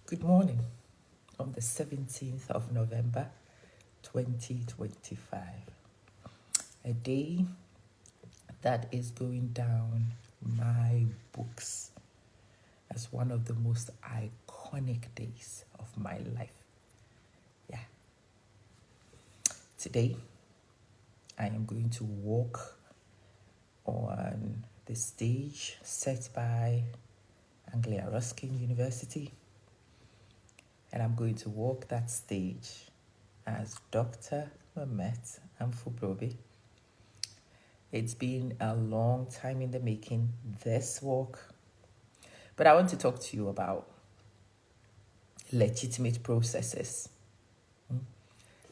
Good morning on the 17th of November 2025. A day that is going down my books as one of the most iconic days of my life. Yeah. Today, I am going to walk on the stage set by Anglia Ruskin University, and I'm going to walk that stage as Dr. Mamet Amfubrobi. It's been a long time in the making, this walk, but I want to talk to you about legitimate processes.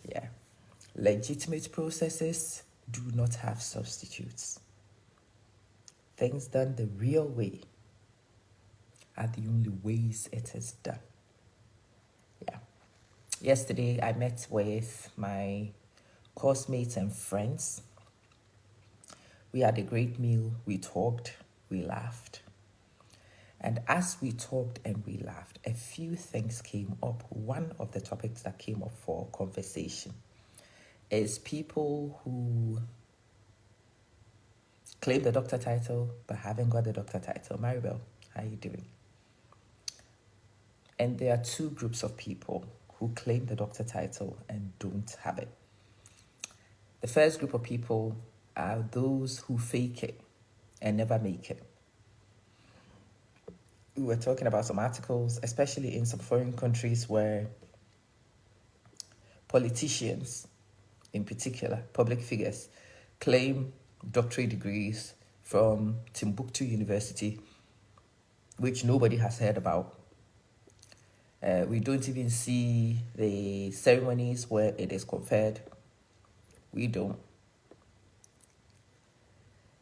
Yeah, legitimate processes do not have substitutes. Things done the real way are the only ways it is done. Yeah. Yesterday, I met with my course mates and friends. We had a great meal. We talked, we laughed. And as we talked and we laughed, a few things came up. One of the topics that came up for conversation is people who claim the doctor title but haven't got the doctor title. Maribel, how are you doing? And there are two groups of people who claim the doctor title and don't have it. The first group of people are those who fake it and never make it. We were talking about some articles, especially in some foreign countries where politicians, in particular, public figures, claim doctorate degrees from Timbuktu University, which nobody has heard about. We don't even see the ceremonies where it is conferred. We don't.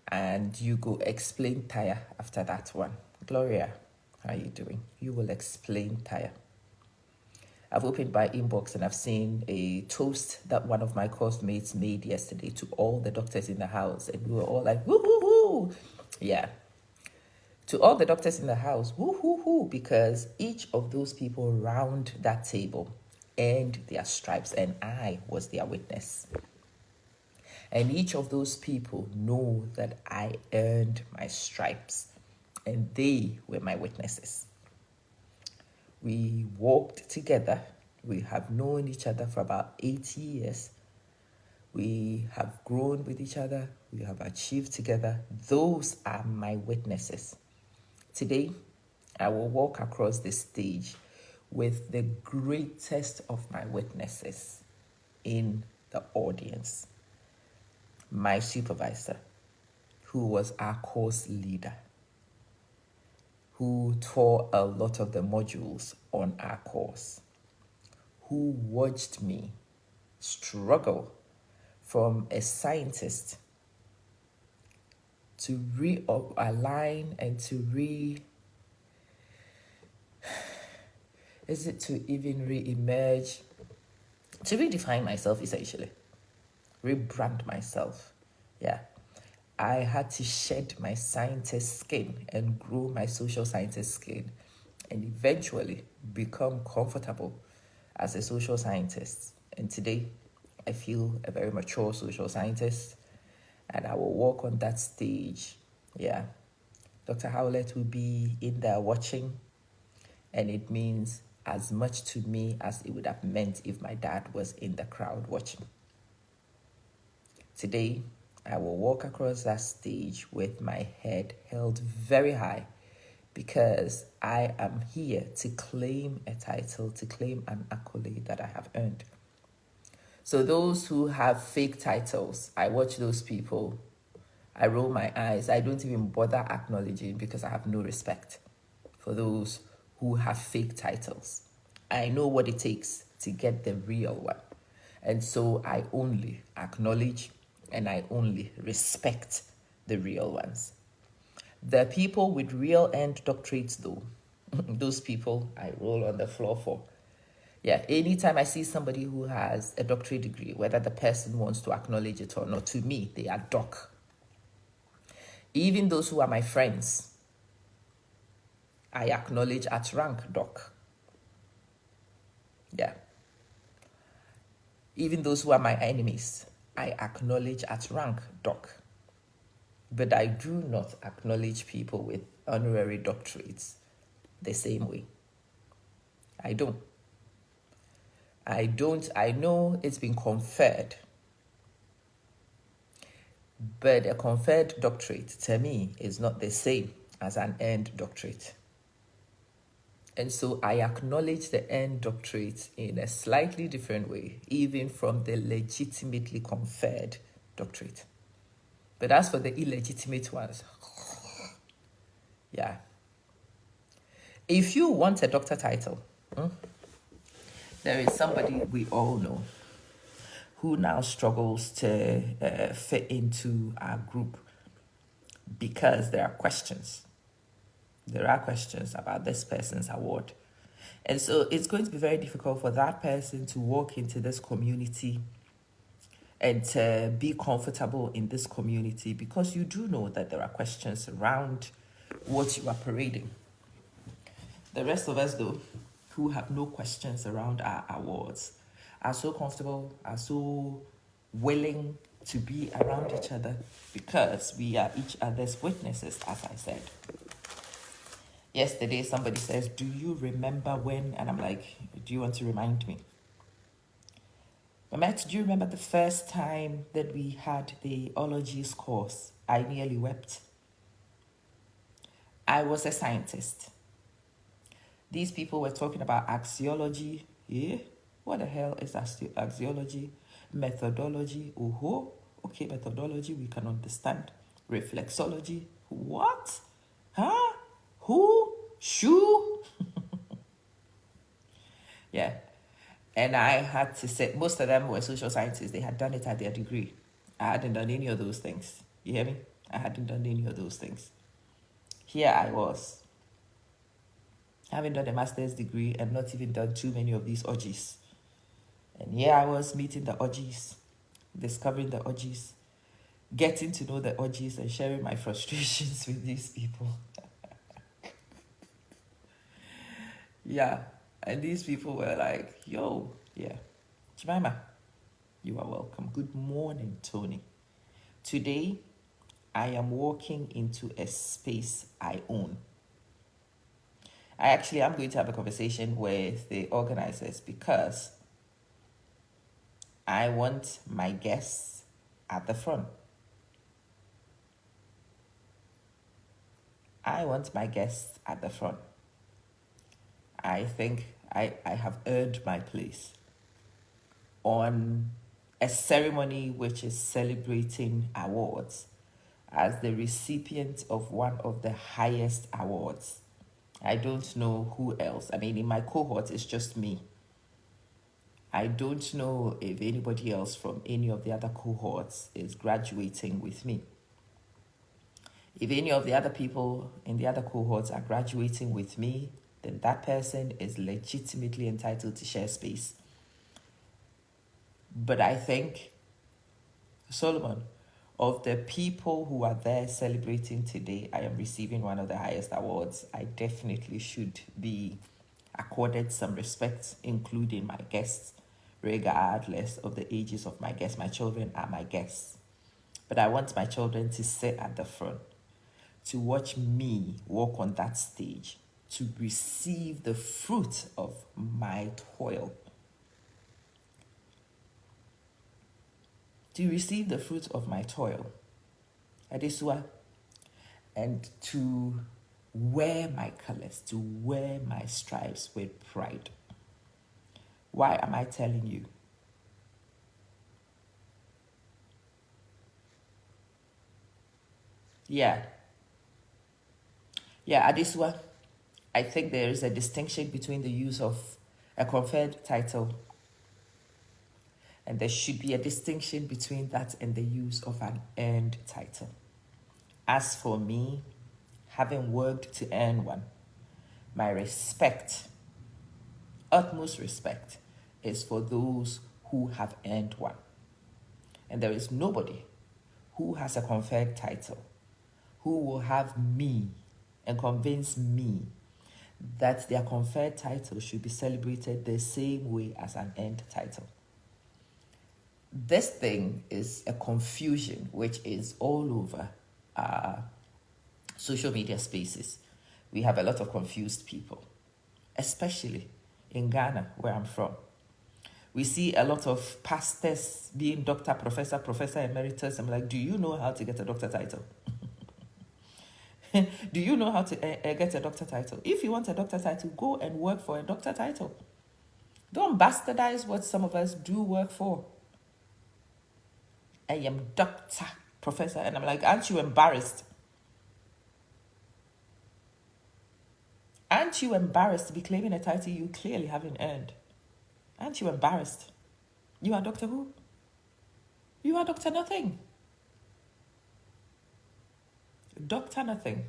And you go explain tire after that one. Gloria, how are you doing? You will explain tire. I've opened my inbox and I've seen a toast that one of my course mates made yesterday to all the doctors in the house. And we were all like, woo, woo, woo. Yeah. To all the doctors in the house, woo, woo, woo. Because each of those people round that table earned their stripes, and I was their witness. And each of those people know that I earned my stripes, and they were my witnesses. We walked together. We have known each other for about 8 years. We have grown with each other. We have achieved together. Those are my witnesses. Today, I will walk across the stage with the greatest of my witnesses in the audience. My supervisor, who was our course leader, who taught a lot of the modules on our course, who watched me struggle from a scientist to realign and to re-emerge, to redefine myself, essentially, rebrand myself. Yeah. I had to shed my scientist skin and grow my social scientist skin and eventually become comfortable as a social scientist. And today, I feel a very mature social scientist, and I will walk on that stage. Yeah. Dr. Howlett will be in there watching, and it means as much to me as it would have meant if my dad was in the crowd watching. Today, I will walk across that stage with my head held very high because I am here to claim a title, to claim an accolade that I have earned. So those who have fake titles, I watch those people, I roll my eyes. I don't even bother acknowledging because I have no respect for those who have fake titles. I know what it takes to get the real one. And so I only acknowledge and I only respect the real ones. The people with real end doctorates, though, those people I roll on the floor for. Yeah, anytime I see somebody who has a doctorate degree, whether the person wants to acknowledge it or not, to me, they are doc. Even those who are my friends, I acknowledge at rank doc. Yeah. Even those who are my enemies, I acknowledge at rank, Doc. But I do not acknowledge people with honorary doctorates the same way. I don't. I know it's been conferred, but a conferred doctorate to me is not the same as an earned doctorate. And so I acknowledge the earned doctorate in a slightly different way, even from the legitimately conferred doctorate. But as for the illegitimate ones, yeah. If you want a doctor title, there is somebody we all know who now struggles to fit into our group because there are questions. There are questions about this person's award. And so it's going to be very difficult for that person to walk into this community and to be comfortable in this community because you do know that there are questions around what you are parading. The rest of us, though, who have no questions around our awards, are so comfortable, are so willing to be around each other because we are each other's witnesses, as I said. Yesterday, somebody says, "Do you remember when?" And I'm like, "Do you want to remind me?" Mamet, do you remember the first time that we had the ologies course? I nearly wept. I was a scientist. These people were talking about axiology. Yeah? What the hell is axiology? Methodology. Oh, okay, methodology, we can understand. Reflexology. What? Huh? Who? Shoe? Yeah. And I had to say, most of them were social scientists. They had done it at their degree. I hadn't done any of those things. You hear me? I hadn't done any of those things. Here I was, having done a master's degree and not even done too many of these orgies. And here I was meeting the orgies, discovering the orgies, getting to know the orgies and sharing my frustrations with these people. Yeah. And these people were like, yo, yeah, Jemima, you are welcome. Good morning, Tony. Today, I am walking into a space I own. I actually am going to have a conversation with the organizers because I want my guests at the front. I want my guests at the front. I think I have earned my place on a ceremony which is celebrating awards as the recipient of one of the highest awards. I don't know who else. I mean, in my cohort, it's just me. I don't know if anybody else from any of the other cohorts is graduating with me. If any of the other people in the other cohorts are graduating with me, then that person is legitimately entitled to share space. But I think, Solomon, of the people who are there celebrating today, I am receiving one of the highest awards. I definitely should be accorded some respect, including my guests, regardless of the ages of my guests. My children are my guests. But I want my children to sit at the front, to watch me walk on that stage, to receive the fruit of my toil. To receive the fruit of my toil. Adesua, and to wear my colors, to wear my stripes with pride. Why am I telling you? Yeah, Adesua, I think there is a distinction between the use of a conferred title, and there should be a distinction between that and the use of an earned title. As for me, having worked to earn one, my respect, utmost respect, is for those who have earned one. And there is nobody who has a conferred title who will have me and convince me that their conferred title should be celebrated the same way as an earned title. This thing is a confusion which is all over social media spaces. We have a lot of confused people, especially in Ghana, where I'm from. We see a lot of pastors being doctor, professor, professor emeritus. I'm like, do you know how to get a doctor title? Do you know how to get a doctor title? If you want a doctor title, go and work for a doctor title. Don't bastardize what some of us do work for. I am doctor, professor. And I'm like, aren't you embarrassed? Aren't you embarrassed to be claiming a title you clearly haven't earned? Aren't you embarrassed? You are Doctor Who? You are Doctor Nothing. Doctor Nothing.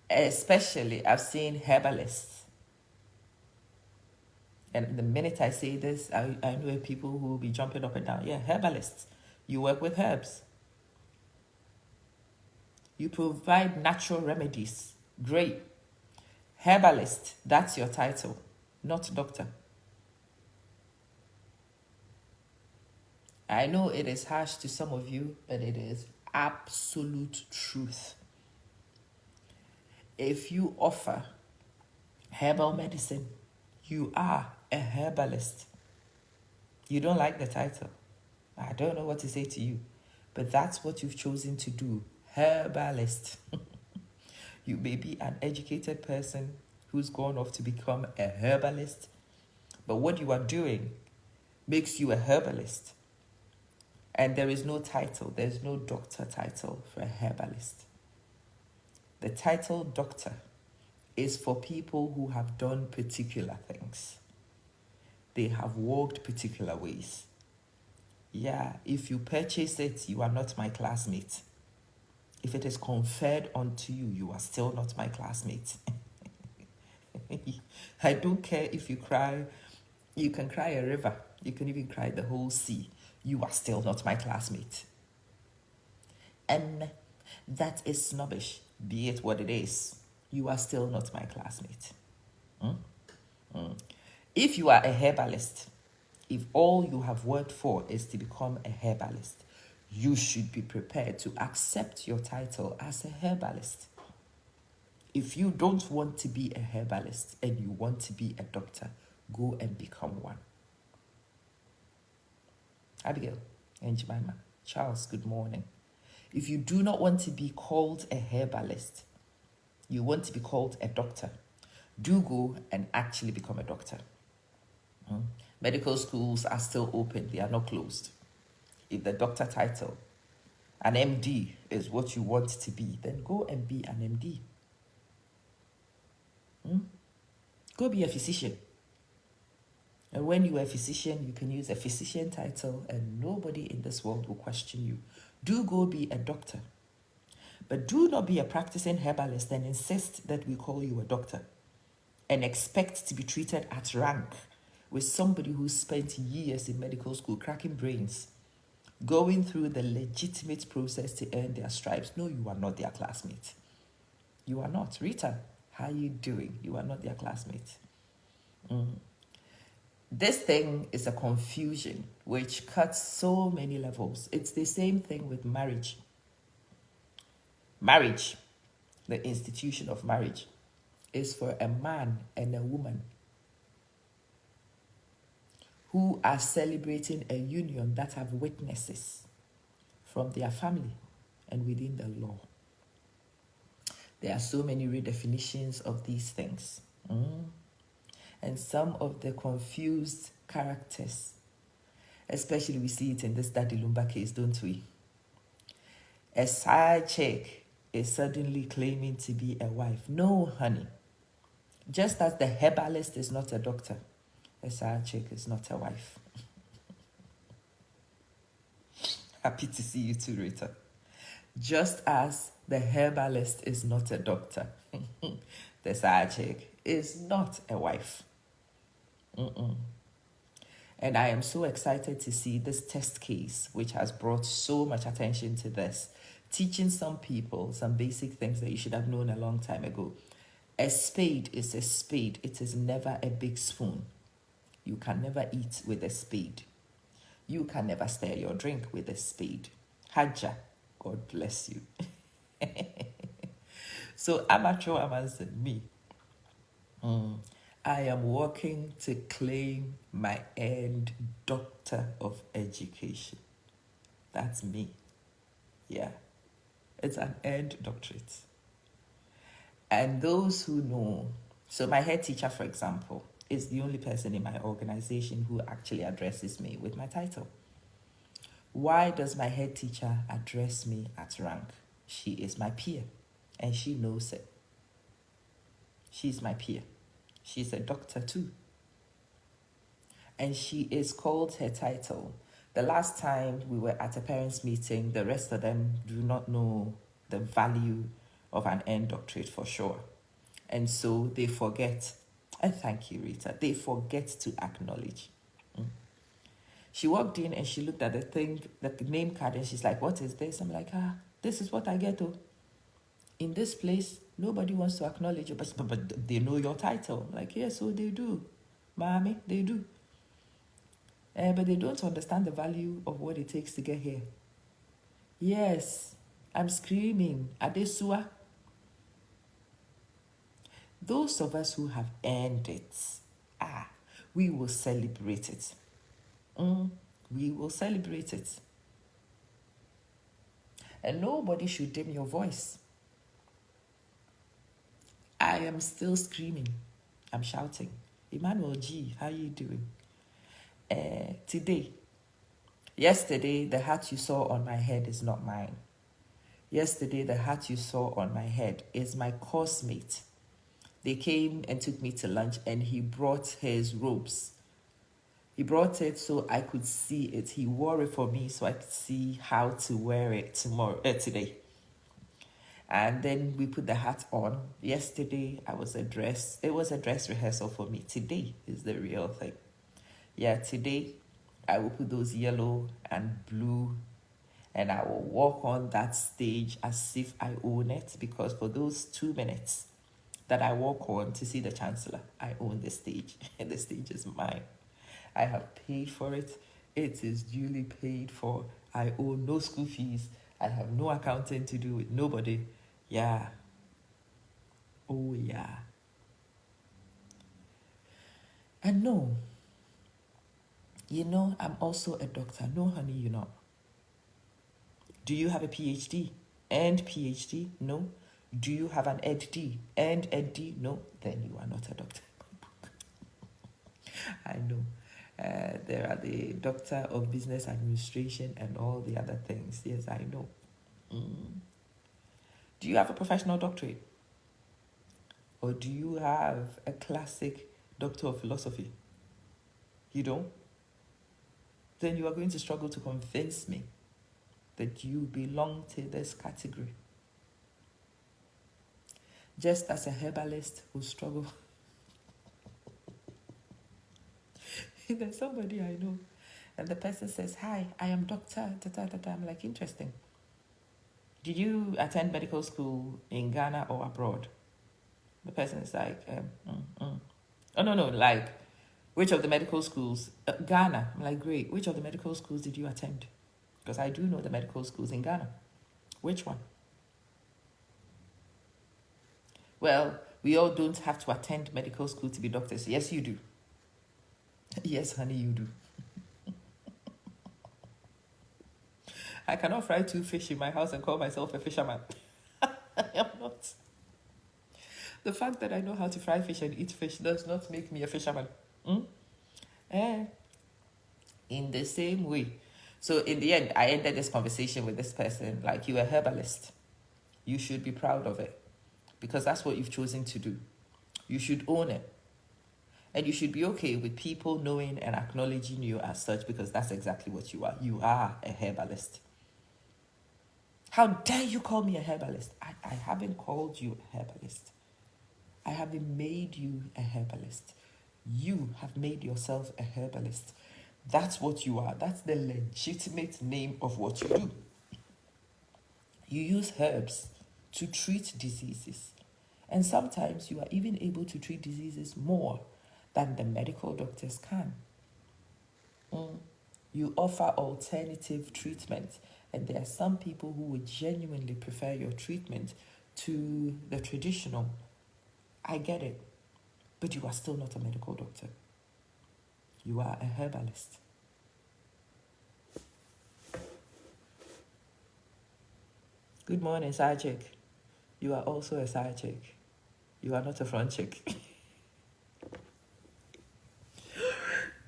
Especially, I've seen herbalists. And the minute I say this, I know people who will be jumping up and down. Yeah, herbalists. You work with herbs. You provide natural remedies. Great. Herbalist, that's your title, not doctor. I know it is harsh to some of you, but it is absolute truth. If you offer herbal medicine, you are a herbalist. You don't like the title. I don't know what to say to you, but that's what you've chosen to do, herbalist. You may be an educated person who's gone off to become a herbalist, but what you are doing makes you a herbalist. And there is no title, there's no doctor title for a herbalist. The title doctor is for people who have done particular things. They have walked particular ways. Yeah, if you purchase it, you are not my classmate. If it is conferred onto you, you are still not my classmate. I don't care if you cry. You can cry a river. You can even cry the whole sea. You are still not my classmate. And that is snobbish, be it what it is. You are still not my classmate. If you are a herbalist, if all you have worked for is to become a herbalist, you should be prepared to accept your title as a herbalist. If you don't want to be a herbalist and you want to be a doctor, go and become one. Abigail and Jemima, Charles, good morning. If you do not want to be called a herbalist, you want to be called a doctor, do go and actually become a doctor. Medical schools are still open, they are not closed. If the doctor title, an MD, is what you want to be, then go and be an MD. Go be a physician. And when you are a physician, you can use a physician title and nobody in this world will question you. Do go be a doctor. But do not be a practicing herbalist and insist that we call you a doctor and expect to be treated at rank with somebody who spent years in medical school cracking brains, going through the legitimate process to earn their stripes. No, you are not their classmate. You are not. Rita, how are you doing? You are not their classmate. This thing is a confusion which cuts so many levels. It's the same thing with marriage. Marriage, the institution of marriage, is for a man and a woman who are celebrating a union that have witnesses from their family and within the law. There are so many redefinitions of these things. And some of the confused characters, especially we see it in this Daddy Lumba case, don't we? A side chick is suddenly claiming to be a wife. No, honey. Just as the herbalist is not a doctor, a side chick is not a wife. Happy to see you too, Rita. Just as the herbalist is not a doctor, the side chick is not a wife. And I am so excited to see this test case, which has brought so much attention to this, teaching some people some basic things that you should have known a long time ago. A spade is a spade. It is never a big spoon. You can never eat with a spade. You can never stir your drink with a spade. Hajja, God bless you. So amateur amas and me, I am working to claim my earned Doctor of Education. That's me. Yeah, it's an earned doctorate. And those who know, so my head teacher, for example, is the only person in my organization who actually addresses me with my title. Why does my head teacher address me at rank? She is my peer, and she knows it. She's my peer. She's a doctor too. And she is called her title. The last time we were at a parents' meeting, the rest of them do not know the value of an earned doctorate for sure. And so they forget, and thank you, Rita, they forget to acknowledge. She walked in and she looked at the thing, the name card, and she's like, what is this? I'm like, this is what I get to. In this place, nobody wants to acknowledge you, but they know your title. I'm like, yes, so they do. Mommy, they do. But they don't understand the value of what it takes to get here. Yes, I'm screaming, Adesua. Those of us who have earned it, we will celebrate it. We will celebrate it. And nobody should dim your voice. I am still screaming. I'm shouting. Emmanuel G, how are you doing? Yesterday, the hat you saw on my head is not mine. Yesterday, the hat you saw on my head is my course mate. They came and took me to lunch, and he brought his robes. He brought it so I could see it. He wore it for me so I could see how to wear it today. And then we put the hat on. Yesterday, it was a dress rehearsal for me. Today is the real thing. Yeah, today, I will put those yellow and blue, and I will walk on that stage as if I own it, because for those 2 minutes that I walk on to see the Chancellor, I own the stage, and the stage is mine. I have paid for it. It is duly paid for. I owe no school fees. I have no accounting to do with nobody. Yeah. Oh, yeah. And no, I'm also a doctor. No, honey, you're not. Do you have a PhD? And PhD? No. Do you have an EdD? And EdD? No. Then you are not a doctor. I know. There are the Doctor of Business Administration and all the other things. Yes, I know. Do you have a professional doctorate? Or do you have a classic Doctor of Philosophy? You don't? Then you are going to struggle to convince me that you belong to this category. Just as a herbalist will struggle. There's somebody I know, and the person says, hi, I am Doctor, I'm like, interesting. Did you attend medical school in Ghana or abroad? The person is like, oh, no, like, which of the medical schools? Ghana. I'm like, great. Which of the medical schools did you attend? Because I do know the medical schools in Ghana. Which one? Well, we all don't have to attend medical school to be doctors. Yes, you do. Yes, honey, you do. I cannot fry 2 fish in my house and call myself a fisherman. I am not. The fact that I know how to fry fish and eat fish does not make me a fisherman. In the same way. So in the end, I ended this conversation with this person like, you're a herbalist. You should be proud of it, because that's what you've chosen to do. You should own it. And you should be okay with people knowing and acknowledging you as such, because that's exactly what you are. You are a herbalist. How dare you call me a herbalist? I haven't called you a herbalist. I haven't made you a herbalist. You have made yourself a herbalist. That's what you are. That's the legitimate name of what you do. You use herbs to treat diseases. And sometimes you are even able to treat diseases more than the medical doctors can. You offer alternative treatment, and there are some people who would genuinely prefer your treatment to the traditional. I get it, but you are still not a medical doctor. You are a herbalist. Good morning, side chick. You are also a side chick. You are not a front chick.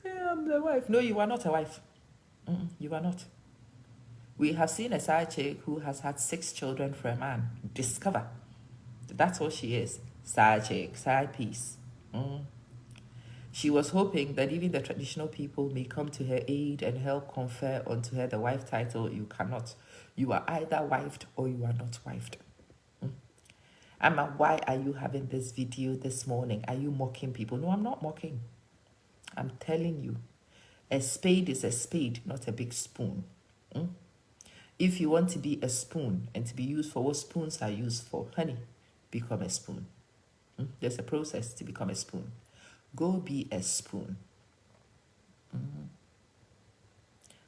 Yeah, I'm the wife. No, you are not a wife. You are not. We have seen a side chick who has had 6 children for a man. Discover. That's what she is. Side chick, side piece. She was hoping that even the traditional people may come to her aid and help confer onto her the wife title. You cannot. You are either wifed or you are not wifed. Amma, why are you having this video this morning? Are you mocking people? No, I'm not mocking. I'm telling you, a spade is a spade, not a big spoon. If you want to be a spoon and to be used for what spoons are used for, honey, become a spoon. There's a process to become a spoon. Go be a spoon.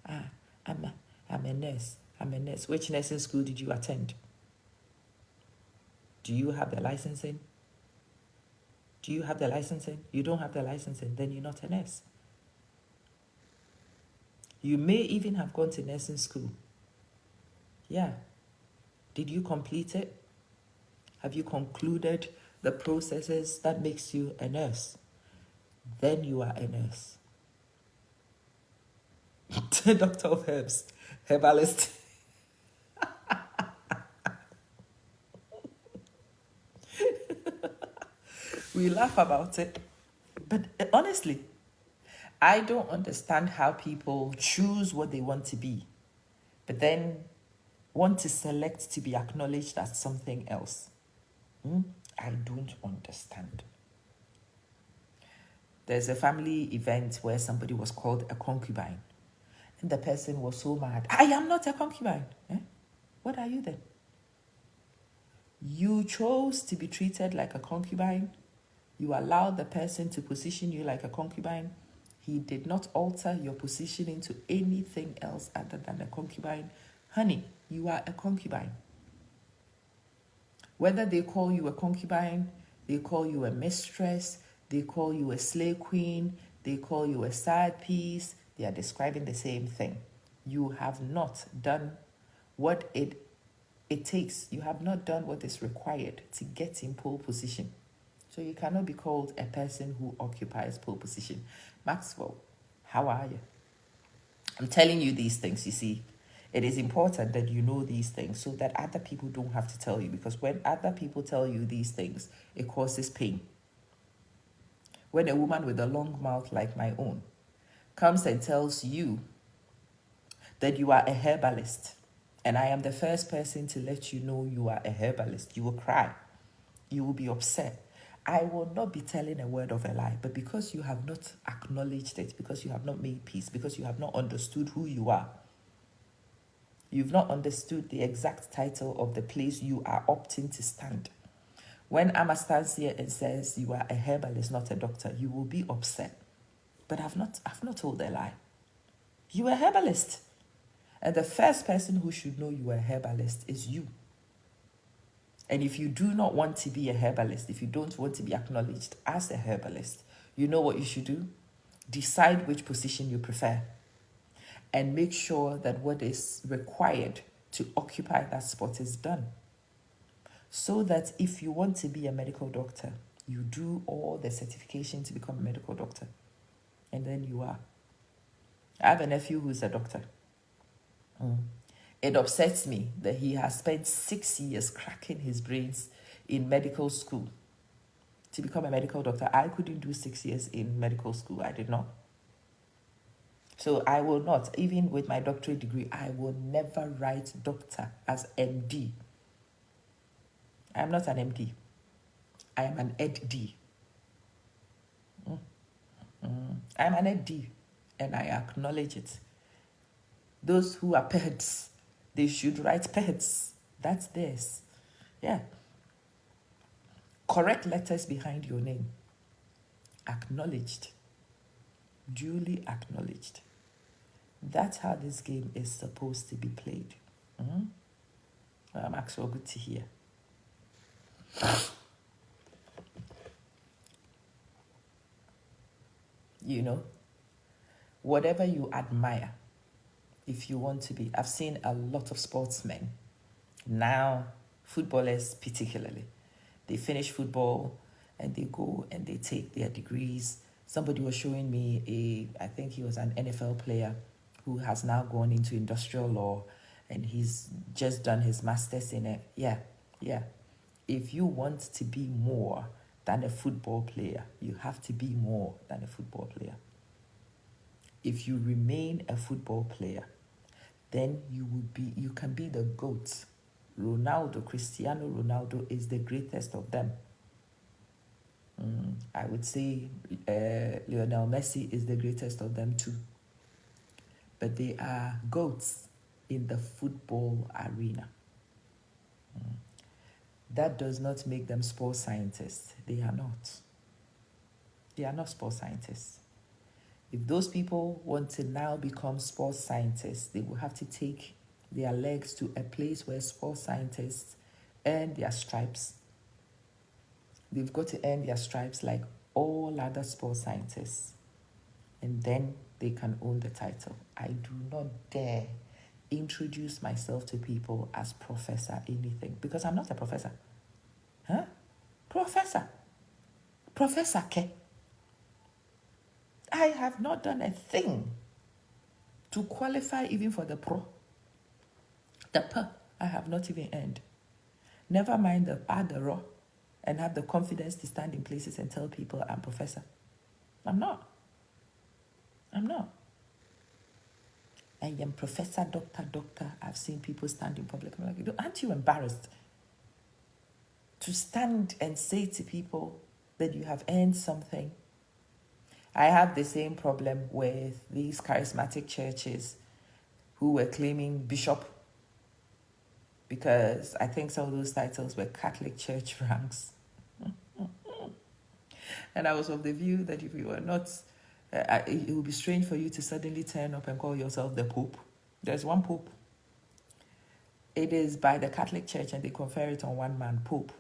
I'm a nurse. I'm a nurse. Which nursing school did you attend? Do you have the licensing? Do you have the licensing? You don't have the licensing, then you're not a nurse. You may even have gone to nursing school. Yeah. Did you complete it? Have you concluded the processes that makes you a nurse? Then you are a nurse. Doctor of herbs, herbalist. We laugh about it. But honestly, I don't understand how people choose what they want to be, but then want to select to be acknowledged as something else. I don't understand. There's a family event where somebody was called a concubine. And the person was so mad. I am not a concubine. What are you then? You chose to be treated like a concubine. You allowed the person to position you like a concubine. He did not alter your positioning to anything else other than a concubine. Honey, you are a concubine. Whether they call you a concubine, they call you a mistress, they call you a slave queen, they call you a side piece, they are describing the same thing. You have not done what it takes. You have not done what is required to get in pole position. So you cannot be called a person who occupies pole position. Maxwell, how are you? I'm telling you these things, you see. It is important that you know these things so that other people don't have to tell you, because when other people tell you these things, it causes pain. When a woman with a long mouth like my own comes and tells you that you are a herbalist, and I am the first person to let you know you are a herbalist, you will cry. You will be upset. I will not be telling a word of a lie, but because you have not acknowledged it, because you have not made peace, because you have not understood who you are, you've not understood the exact title of the place you are opting to stand. When Amma stands here and says you are a herbalist, not a doctor, you will be upset. But I've not told a lie. You are a herbalist. And the first person who should know you are a herbalist is you. And if you do not want to be a herbalist, if you don't want to be acknowledged as a herbalist, you know what you should do? Decide which position you prefer and make sure that what is required to occupy that spot is done. So that if you want to be a medical doctor, you do all the certification to become a medical doctor. And then you are. I have a nephew who's a doctor. It upsets me that he has spent 6 years cracking his brains in medical school to become a medical doctor. I couldn't do 6 years in medical school. I did not. So I will not, even with my doctorate degree, I will never write doctor as MD. I am not an MD. I am an ED. I am an ED, and I acknowledge it. Those who are PEDs, they should write PEDs. That's theirs. Yeah. Correct letters behind your name. Acknowledged. Duly acknowledged. That's how this game is supposed to be played. Mm-hmm. Well, Maxwell, good to hear. You know, whatever you admire, if you want to be, I've seen a lot of sportsmen, now footballers particularly, they finish football and they go and they take their degrees. Somebody was showing me I think he was an NFL player who has now gone into industrial law and he's just done his master's in it. Yeah. If you want to be more than a football player, you have to be more than a football player. If you remain a football player, then you can be the GOAT. Cristiano Ronaldo is the greatest of them. I would say Lionel Messi is the greatest of them too. But they are GOATs in the football arena. That does not make them sports scientists. They are not. They are not sports scientists. If those people want to now become sports scientists, they will have to take their legs to a place where sports scientists earn their stripes. They've got to earn their stripes like all other sports scientists. And then they can own the title. I do not dare introduce myself to people as Professor anything, because I'm not a professor. Huh? Professor Ke. I have not done a thing to qualify even for the pro. The P, I have not even earned. Never mind the add the raw and have the confidence to stand in places and tell people I'm professor. I'm not. I am professor, doctor. I've seen people stand in public. I'm like, aren't you embarrassed to stand and say to people that you have earned something? I have the same problem with these charismatic churches who were claiming bishop, because I think some of those titles were Catholic Church ranks. And I was of the view that if you were not, it would be strange for you to suddenly turn up and call yourself the Pope. There's one Pope. It is by the Catholic Church and they confer it on one man, Pope.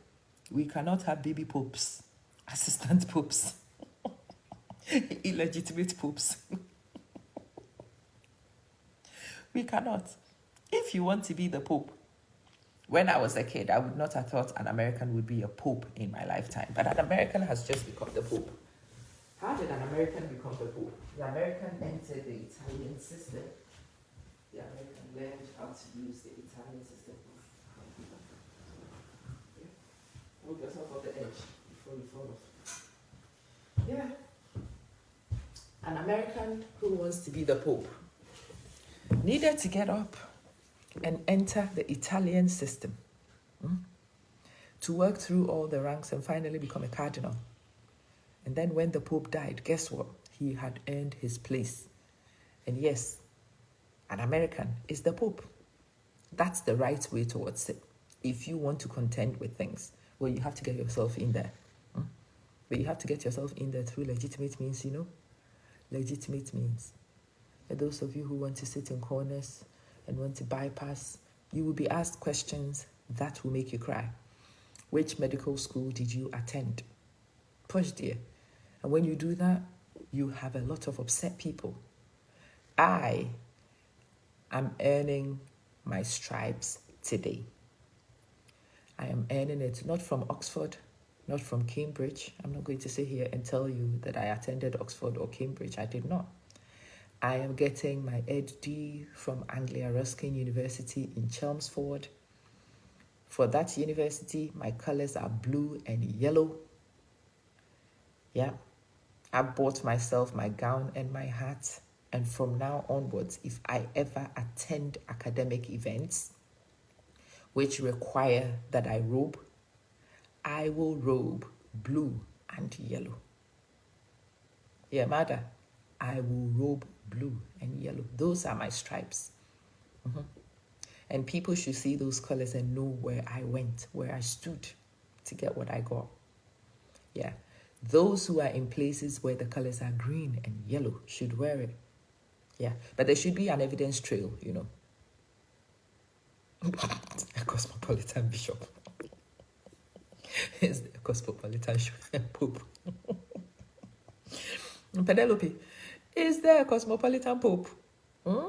We cannot have baby popes, assistant popes, illegitimate popes. We cannot. If you want to be the Pope, when I was a kid, I would not have thought an American would be a Pope in my lifetime. But an American has just become the Pope. How did an American become the Pope? The American entered the Italian system. The American learned how to use the Italian system. Hold yourself off the edge before you fall off. Yeah. An American who wants to be the Pope needed to get up and enter the Italian system to work through all the ranks and finally become a cardinal. And then when the Pope died, guess what? He had earned his place. And yes, an American is the Pope. That's the right way towards it. If you want to contend with things, well, you have to get yourself in there. But you have to get yourself in there through legitimate means, Legitimate means. And those of you who want to sit in corners and want to bypass, you will be asked questions that will make you cry. Which medical school did you attend? Push, dear. And when you do that, you have a lot of upset people. I am earning my stripes today. I am earning it not from Oxford, not from Cambridge. I'm not going to sit here and tell you that I attended Oxford or Cambridge. I did not. I am getting my Ed.D. from Anglia Ruskin University in Chelmsford. For that university, my colors are blue and yellow. Yeah. I bought myself my gown and my hat. And from now onwards, if I ever attend academic events which require that I robe, I will robe blue and yellow. Yeah, mother, I will robe blue and yellow. Those are my stripes. And people should see those colors and know where I went, where I stood to get what I got. Yeah. Those who are in places where the colors are green and yellow should wear it. Yeah. But there should be an evidence trail, you know. A cosmopolitan bishop. Is the cosmopolitan pope. Penelope, is there a cosmopolitan pope? I'm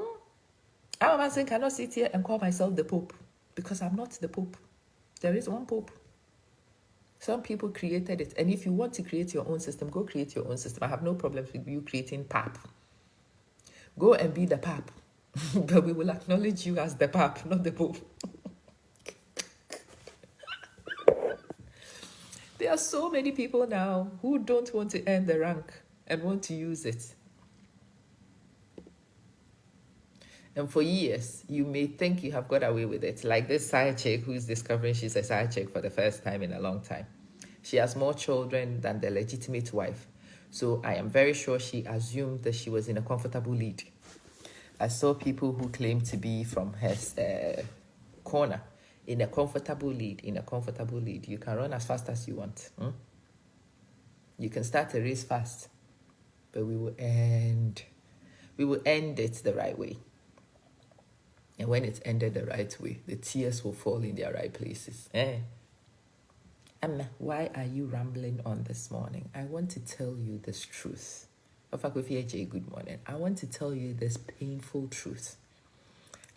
a man cannot sit here and call myself the pope because I'm not the pope. There is one pope. Some people created it. And if you want to create your own system, go create your own system. I have no problems with you creating pap. Go and be the pap. But we will acknowledge you as the pap, not the pope. There are so many people now who don't want to earn the rank and want to use it. And for years, you may think you have got away with it. Like this side chick who's discovering she's a side chick for the first time in a long time. She has more children than the legitimate wife. So I am very sure she assumed that she was in a comfortable lead. I saw people who claim to be from her corner in a comfortable lead. You can run as fast as you want. You can start a race fast, but we will end it the right way. And when it's ended the right way, the tears will fall in their right places. Anna, why are you rambling on this morning? I want to tell you this truth. Good morning. I want to tell you this painful truth.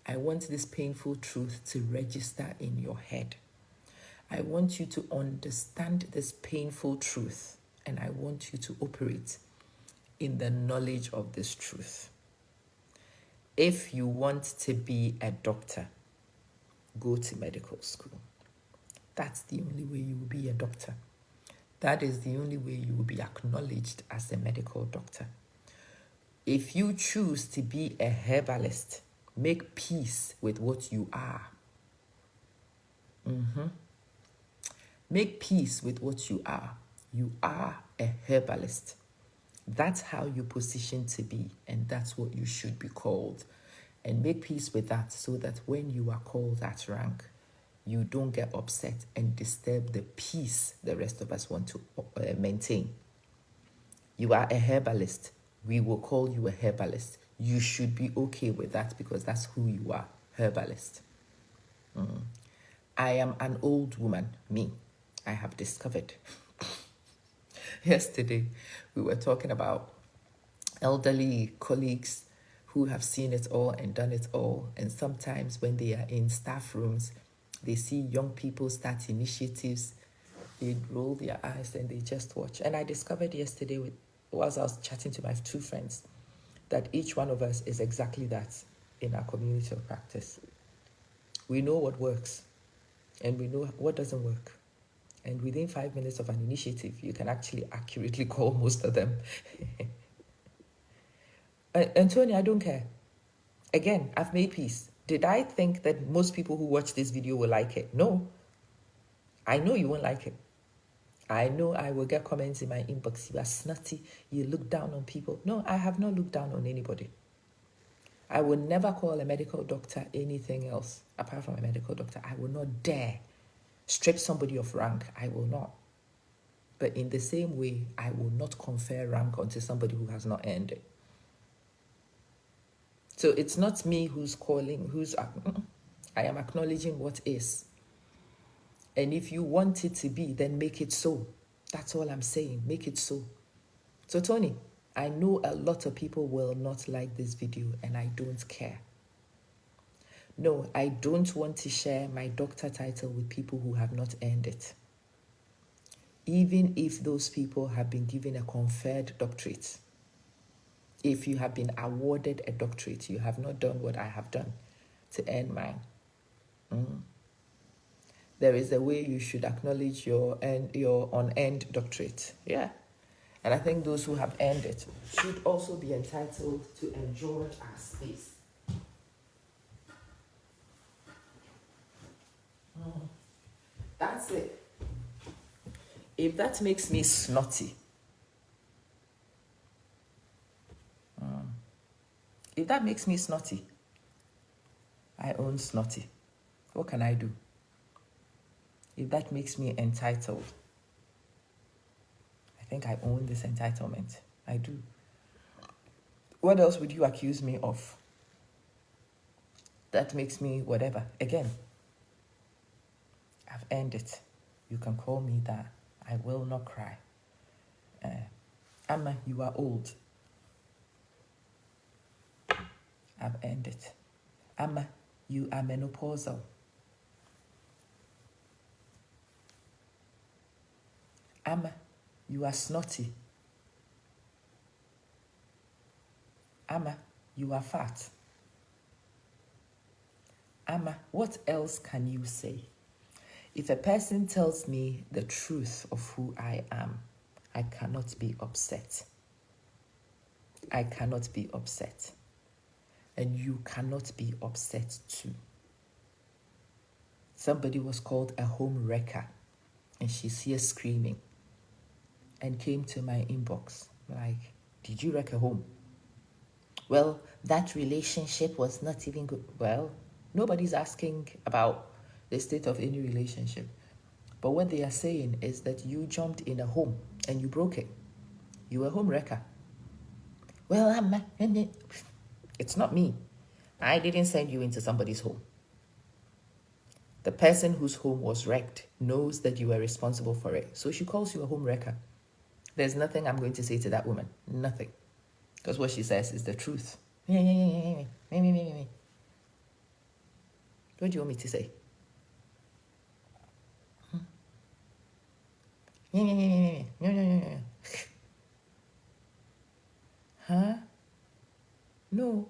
I want this painful truth to register in your head. I want you to understand this painful truth, and I want you to operate in the knowledge of this truth. If you want to be a doctor, go to medical school. That's the only way you will be a doctor. That is the only way you will be acknowledged as a medical doctor. If you choose to be a herbalist, make peace with what you are. Make peace with what you are. You are a herbalist. That's how you position to be, and that's what you should be called. And make peace with that so that when you are called that rank, you don't get upset and disturb the peace the rest of us want to maintain. You are a herbalist. We will call you a herbalist. You should be okay with that because that's who you are, herbalist. I am an old woman, me. I have discovered. Yesterday, we were talking about elderly colleagues who have seen it all and done it all. And sometimes when they are in staff rooms, they see young people start initiatives. They roll their eyes and they just watch. And I discovered yesterday, whilst I was chatting to my two friends, that each one of us is exactly that in our community of practice. We know what works and we know what doesn't work. And within 5 minutes of an initiative, you can actually accurately call most of them. And Tony, I don't care. Again, I've made peace. Did I think that most people who watch this video will like it? No. I know you won't like it. I know I will get comments in my inbox. You are snotty. You look down on people. No, I have not looked down on anybody. I will never call a medical doctor anything else apart from a medical doctor. I will not dare strip somebody of rank. I will not. But in the same way, I will not confer rank onto somebody who has not earned it. So it's not me who's calling, I am acknowledging what is. And if you want it to be, then make it so. That's all I'm saying. Make it so. So Tony, I know a lot of people will not like this video and I don't care. No, I don't want to share my doctor title with people who have not earned it. Even if those people have been given a conferred doctorate. If you have been awarded a doctorate, you have not done what I have done to earn mine. There is a way you should acknowledge your unearned doctorate. Yeah. And I think those who have earned it should also be entitled to enjoy our space. That's it. If that makes me snotty, I own snotty. What can I do? If that makes me entitled, think I own this entitlement. I do. What else would you accuse me of? That makes me whatever. Again, I've earned it. You can call me that. I will not cry. Amma, you are old. I've earned it. Amma, you are menopausal. Amma, you are snotty. Amma, you are fat. Amma, what else can you say? If a person tells me the truth of who I am, I cannot be upset. I cannot be upset. And you cannot be upset too. Somebody was called a home wrecker, and she's here screaming and came to my inbox like, did you wreck a home? Well, that relationship was not even good. Well, nobody's asking about the state of any relationship. But what they are saying is that you jumped in a home and you broke it. You were a home wrecker. Well, it's not me. I didn't send you into somebody's home. The person whose home was wrecked knows that you were responsible for it. So she calls you a home wrecker. There's nothing I'm going to say to that woman. Nothing. Because what she says is the truth. What do you want me to say? Huh? No.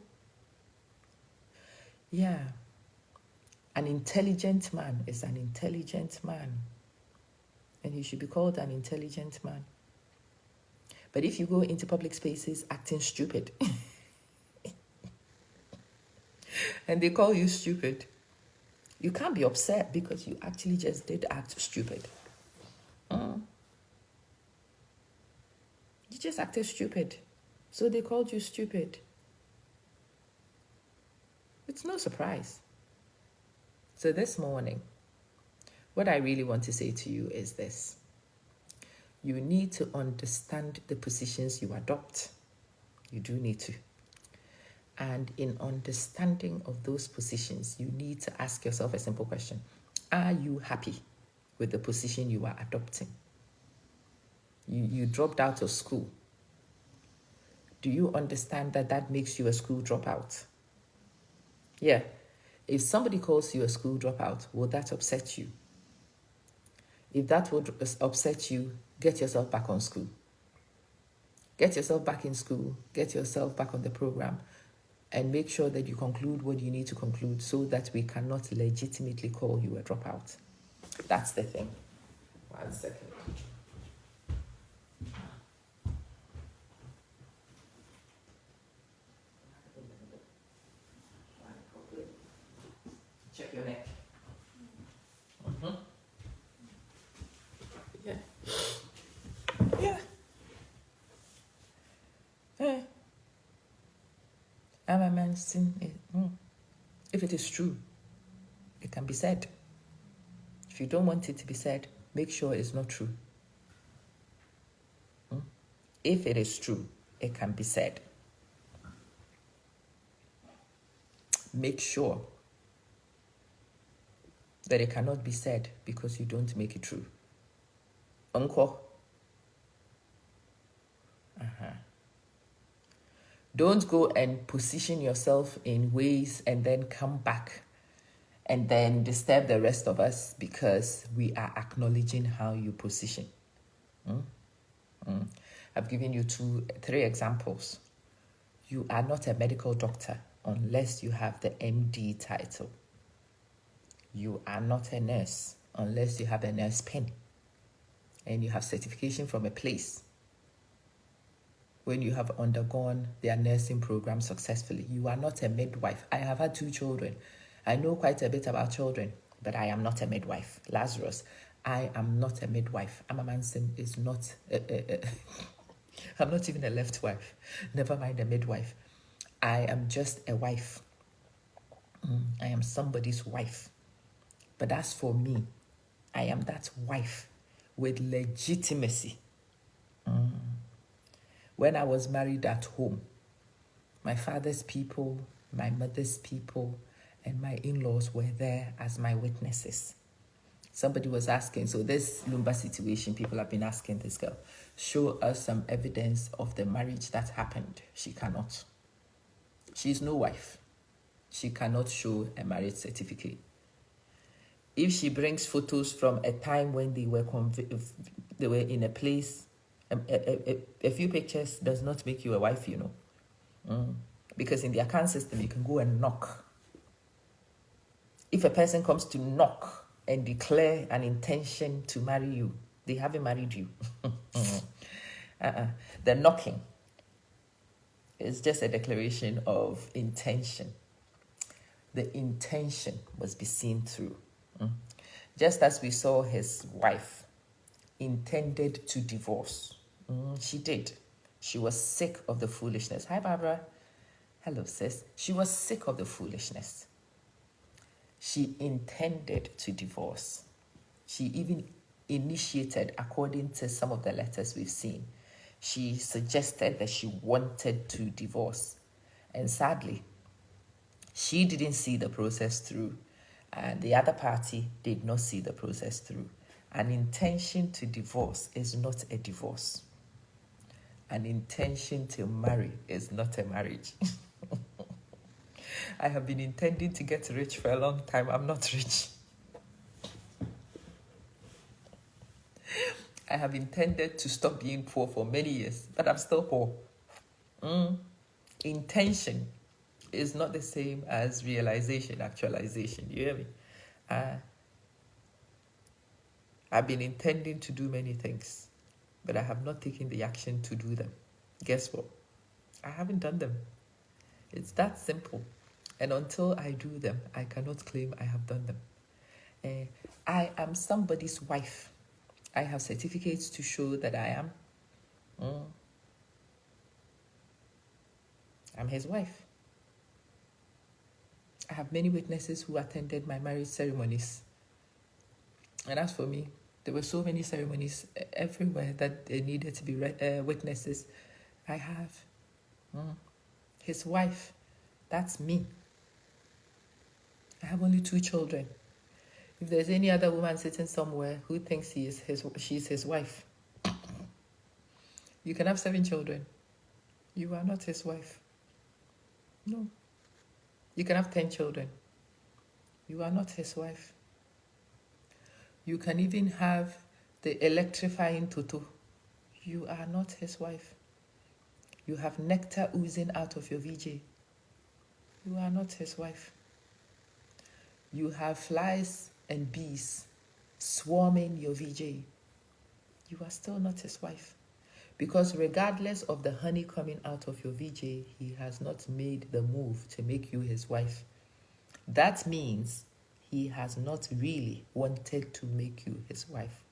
Yeah. An intelligent man is an intelligent man. And he should be called an intelligent man. But if you go into public spaces acting stupid, and they call you stupid, you can't be upset because you actually just did act stupid. You just acted stupid. So they called you stupid. It's no surprise. So this morning, what I really want to say to you is this. You need to understand the positions you adopt. You do need to. And in understanding of those positions, you need to ask yourself a simple question. Are you happy with the position you are adopting? You dropped out of school. Do you understand that that makes you a school dropout? Yeah. If somebody calls you a school dropout, will that upset you? If that would upset you, get yourself back on school. Get yourself back in school. Get yourself back on the program. And make sure that you conclude what you need to conclude so that we cannot legitimately call you a dropout. That's the thing. 1 second. Check your neck. Yeah. Yeah. I'm a man. If it is true, it can be said. If you don't want it to be said, make sure it's not true. If it is true, it can be said. Make sure that it cannot be said because you don't make it true. Uncle. Don't go and position yourself in ways and then come back and then disturb the rest of us because we are acknowledging how you position. I've given you 3 examples. You are not a medical doctor unless you have the MD title. You are not a nurse unless you have a nurse pin and you have certification from a place. When you have undergone their nursing program successfully, you are not a midwife. I have had 2 children. I know quite a bit about children, but I am not a midwife. Lazarus, I am not a midwife. Amma Manson is not, I'm not even a left wife. Never mind a midwife. I am just a wife. I am somebody's wife. But as for me, I am that wife with legitimacy. When I was married at home, my father's people, my mother's people, and my in-laws were there as my witnesses. Somebody was asking, so this Lumba situation, people have been asking this girl, show us some evidence of the marriage that happened. She cannot. She's no wife. She cannot show a marriage certificate. If she brings photos from a time when they were in a place, a few pictures does not make you a wife, you know. Because in the account system, you can go and knock. If a person comes to knock and declare an intention to marry you, they haven't married you. The knocking is just a declaration of intention. The intention must be seen through. Just as we saw his wife intended to divorce. She did. She was sick of the foolishness. Hi, Barbara. Hello, sis. She was sick of the foolishness. She intended to divorce. She even initiated, according to some of the letters we've seen, she suggested that she wanted to divorce. And sadly, she didn't see the process through, and the other party did not see the process through. An intention to divorce is not a divorce. An intention to marry is not a marriage. I have been intending to get rich for a long time. I'm not rich. I have intended to stop being poor for many years, but I'm still poor. Intention is not the same as realization, actualization. You hear me? I've been intending to do many things, but I have not taken the action to do them. Guess what? I haven't done them. It's that simple. And until I do them, I cannot claim I have done them. I am somebody's wife. I have certificates to show that I am. I'm his wife. I have many witnesses who attended my marriage ceremonies. And as for me, there were so many ceremonies everywhere that there needed to be witnesses. I have. His wife. That's me. I have only 2 children. If there's any other woman sitting somewhere who thinks she's his wife, you can have 7 children. You are not his wife. No. You can have 10 children. You are not his wife. You can even have the electrifying toto. You are not his wife. You have nectar oozing out of your VJ. You are not his wife. You have flies and bees swarming your VJ. You are still not his wife. Because regardless of the honey coming out of your VJ, he has not made the move to make you his wife. That means he has not really wanted to make you his wife.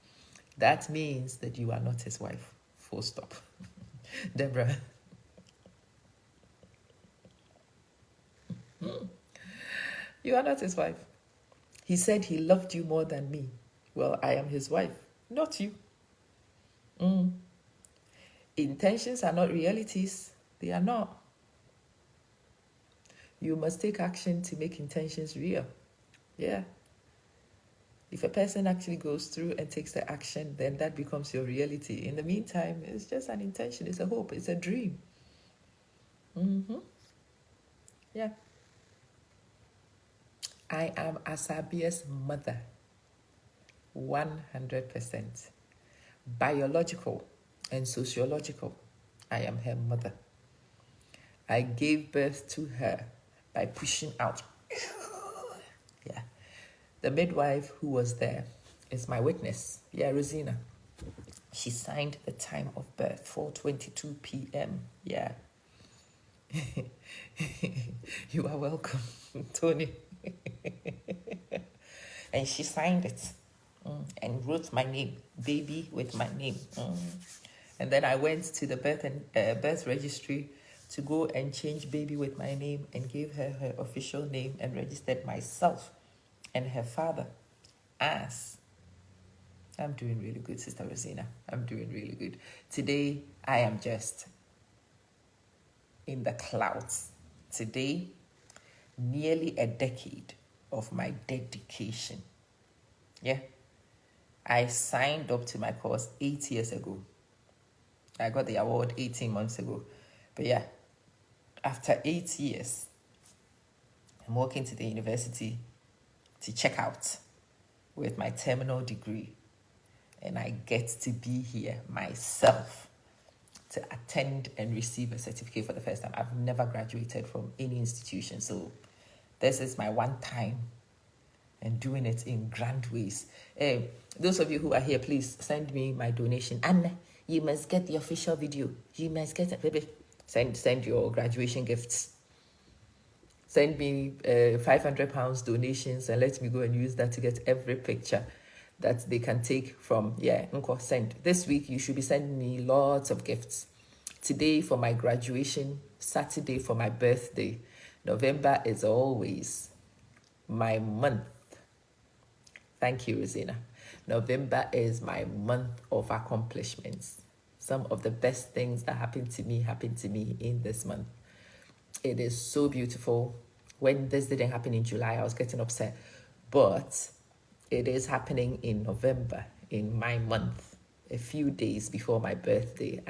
That means that you are not his wife. Full stop. Deborah. You are not his wife. He said he loved you more than me. Well, I am his wife, not you. Intentions are not realities. They are not. You must take action to make intentions real. Yeah. If a person actually goes through and takes the action, then that becomes your reality. In the meantime, it's just an intention. It's a hope. It's a dream. Yeah. I am Asabia's mother. 100%. Biological and sociological. I am her mother. I gave birth to her by pushing out. Yeah. The midwife who was there is my witness. Yeah, Rosina. She signed the time of birth, 4:22 p.m. Yeah. You are welcome, Tony. And she signed it and wrote my name, baby with my name. And then I went to the birth registry to go and change baby with my name and gave her her official name and registered myself and her father as. I'm doing really good, Sister Rosina. I'm doing really good. Today, I am just in the clouds. Today, nearly a decade of my dedication. Yeah. I signed up to my course 8 years ago. I got the award 18 months ago. But yeah, after 8 years, I'm walking to the university to check out with my terminal degree. And I get to be here myself to attend and receive a certificate for the first time. I've never graduated from any institution. So this is my one time and doing it in grand ways. Those of you who are here, please send me my donation. And you must get the official video. You must get it. Send your graduation gifts. Send me £500 donations and let me go and use that to get every picture that they can take from, send. This week, you should be sending me lots of gifts. Today for my graduation, Saturday for my birthday. November is always my month. Thank you, Rosina. November is my month of accomplishments. Some of the best things that happened to me in this month. It is so beautiful. When this didn't happen in July, I was getting upset. But it is happening in November, in my month, a few days before my birthday.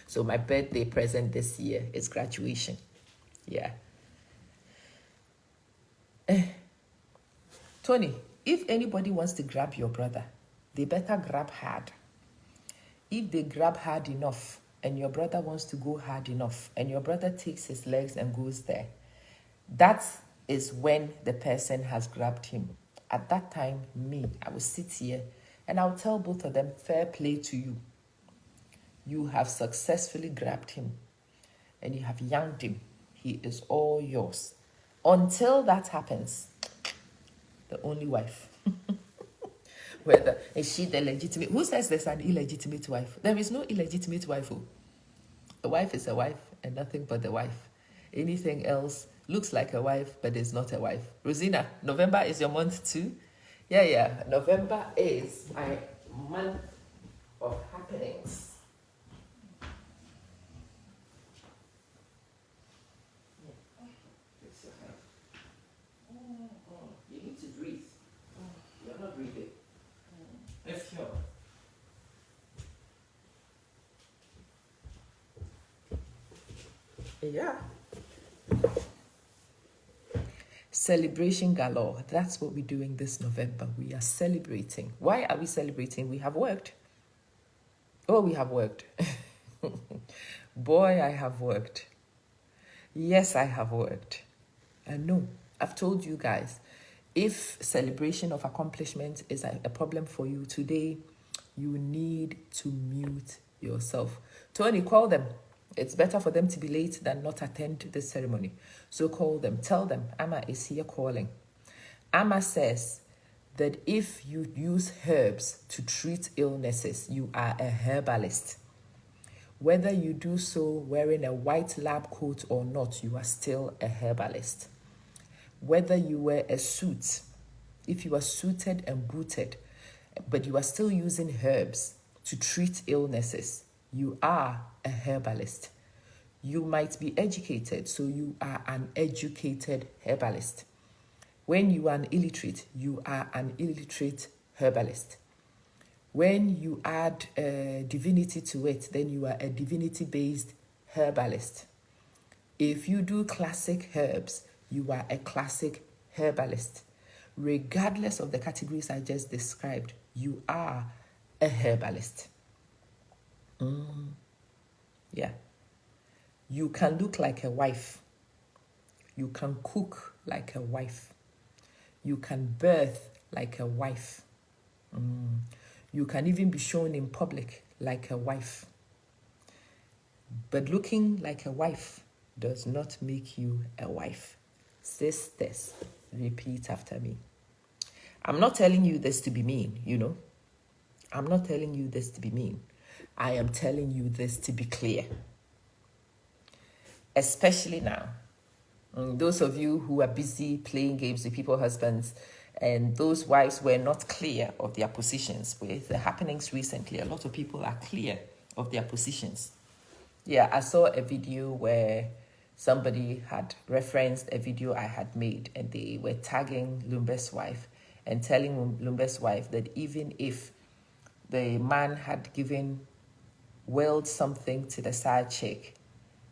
So my birthday present this year is graduation. Yeah. Tony, if anybody wants to grab your brother, they better grab hard. If they grab hard enough and your brother wants to go hard enough and your brother takes his legs and goes there, that is when the person has grabbed him. At that time, I will sit here and I'll tell both of them, fair play to you. You have successfully grabbed him and you have yanked him. He is all yours. Until that happens, the only wife. Whether is she the legitimate? Who says there's an illegitimate wife? There is no illegitimate wife. A wife is a wife and nothing but the wife. Anything else looks like a wife, but is not a wife. Rosina, November is your month too? Yeah. November is my month of happenings. You need to breathe. You're not breathing. If you're yeah. Celebration galore. That's what we're doing this November. We are celebrating. Why are we celebrating? We have worked. Oh, we have worked. Boy, I have worked. Yes, I have worked. And no, I've told you guys, if celebration of accomplishment is a problem for you today, you need to mute yourself. Tony, call them. It's better for them to be late than not attend this ceremony. So call them. Tell them, Amma is here calling. Amma says that if you use herbs to treat illnesses, you are a herbalist. Whether you do so wearing a white lab coat or not, you are still a herbalist. Whether you wear a suit, if you are suited and booted, but you are still using herbs to treat illnesses, you are a herbalist. You might be educated, so you are an educated herbalist. When you are an illiterate, you are an illiterate herbalist. When you add divinity to it, then you are a divinity-based herbalist. If you do classic herbs, you are a classic herbalist. Regardless of the categories I just described, you are a herbalist. Yeah. You can look like a wife. You can cook like a wife. You can birth like a wife. You can even be shown in public like a wife. But looking like a wife does not make you a wife. Sisters, repeat after me. I'm not telling you this to be mean, I'm not telling you this to be mean. I am telling you this to be clear. Especially now. Those of you who are busy playing games with people's husbands, and those wives were not clear of their positions. With the happenings recently, a lot of people are clear of their positions. Yeah, I saw a video where somebody had referenced a video I had made, and they were tagging Lumbe's wife and telling Lumbe's wife that even if the man had willed something to the side chick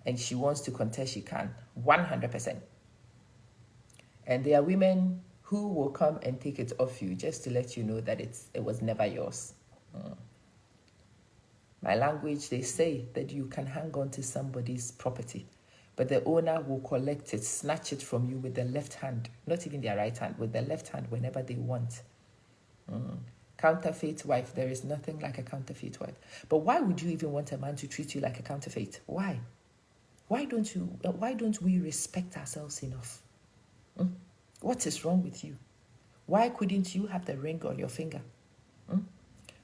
and she wants to contest, she can, 100%. And there are women who will come and take it off you just to let you know that it was never yours. My language, they say that you can hang on to somebody's property, but the owner will collect it, snatch it from you with the left hand, not even their right hand, with the left hand whenever they want. Counterfeit wife, there is nothing like a counterfeit wife. But why would you even want a man to treat you like a counterfeit? Why? Why don't we respect ourselves enough? What is wrong with you? Why couldn't you have the ring on your finger?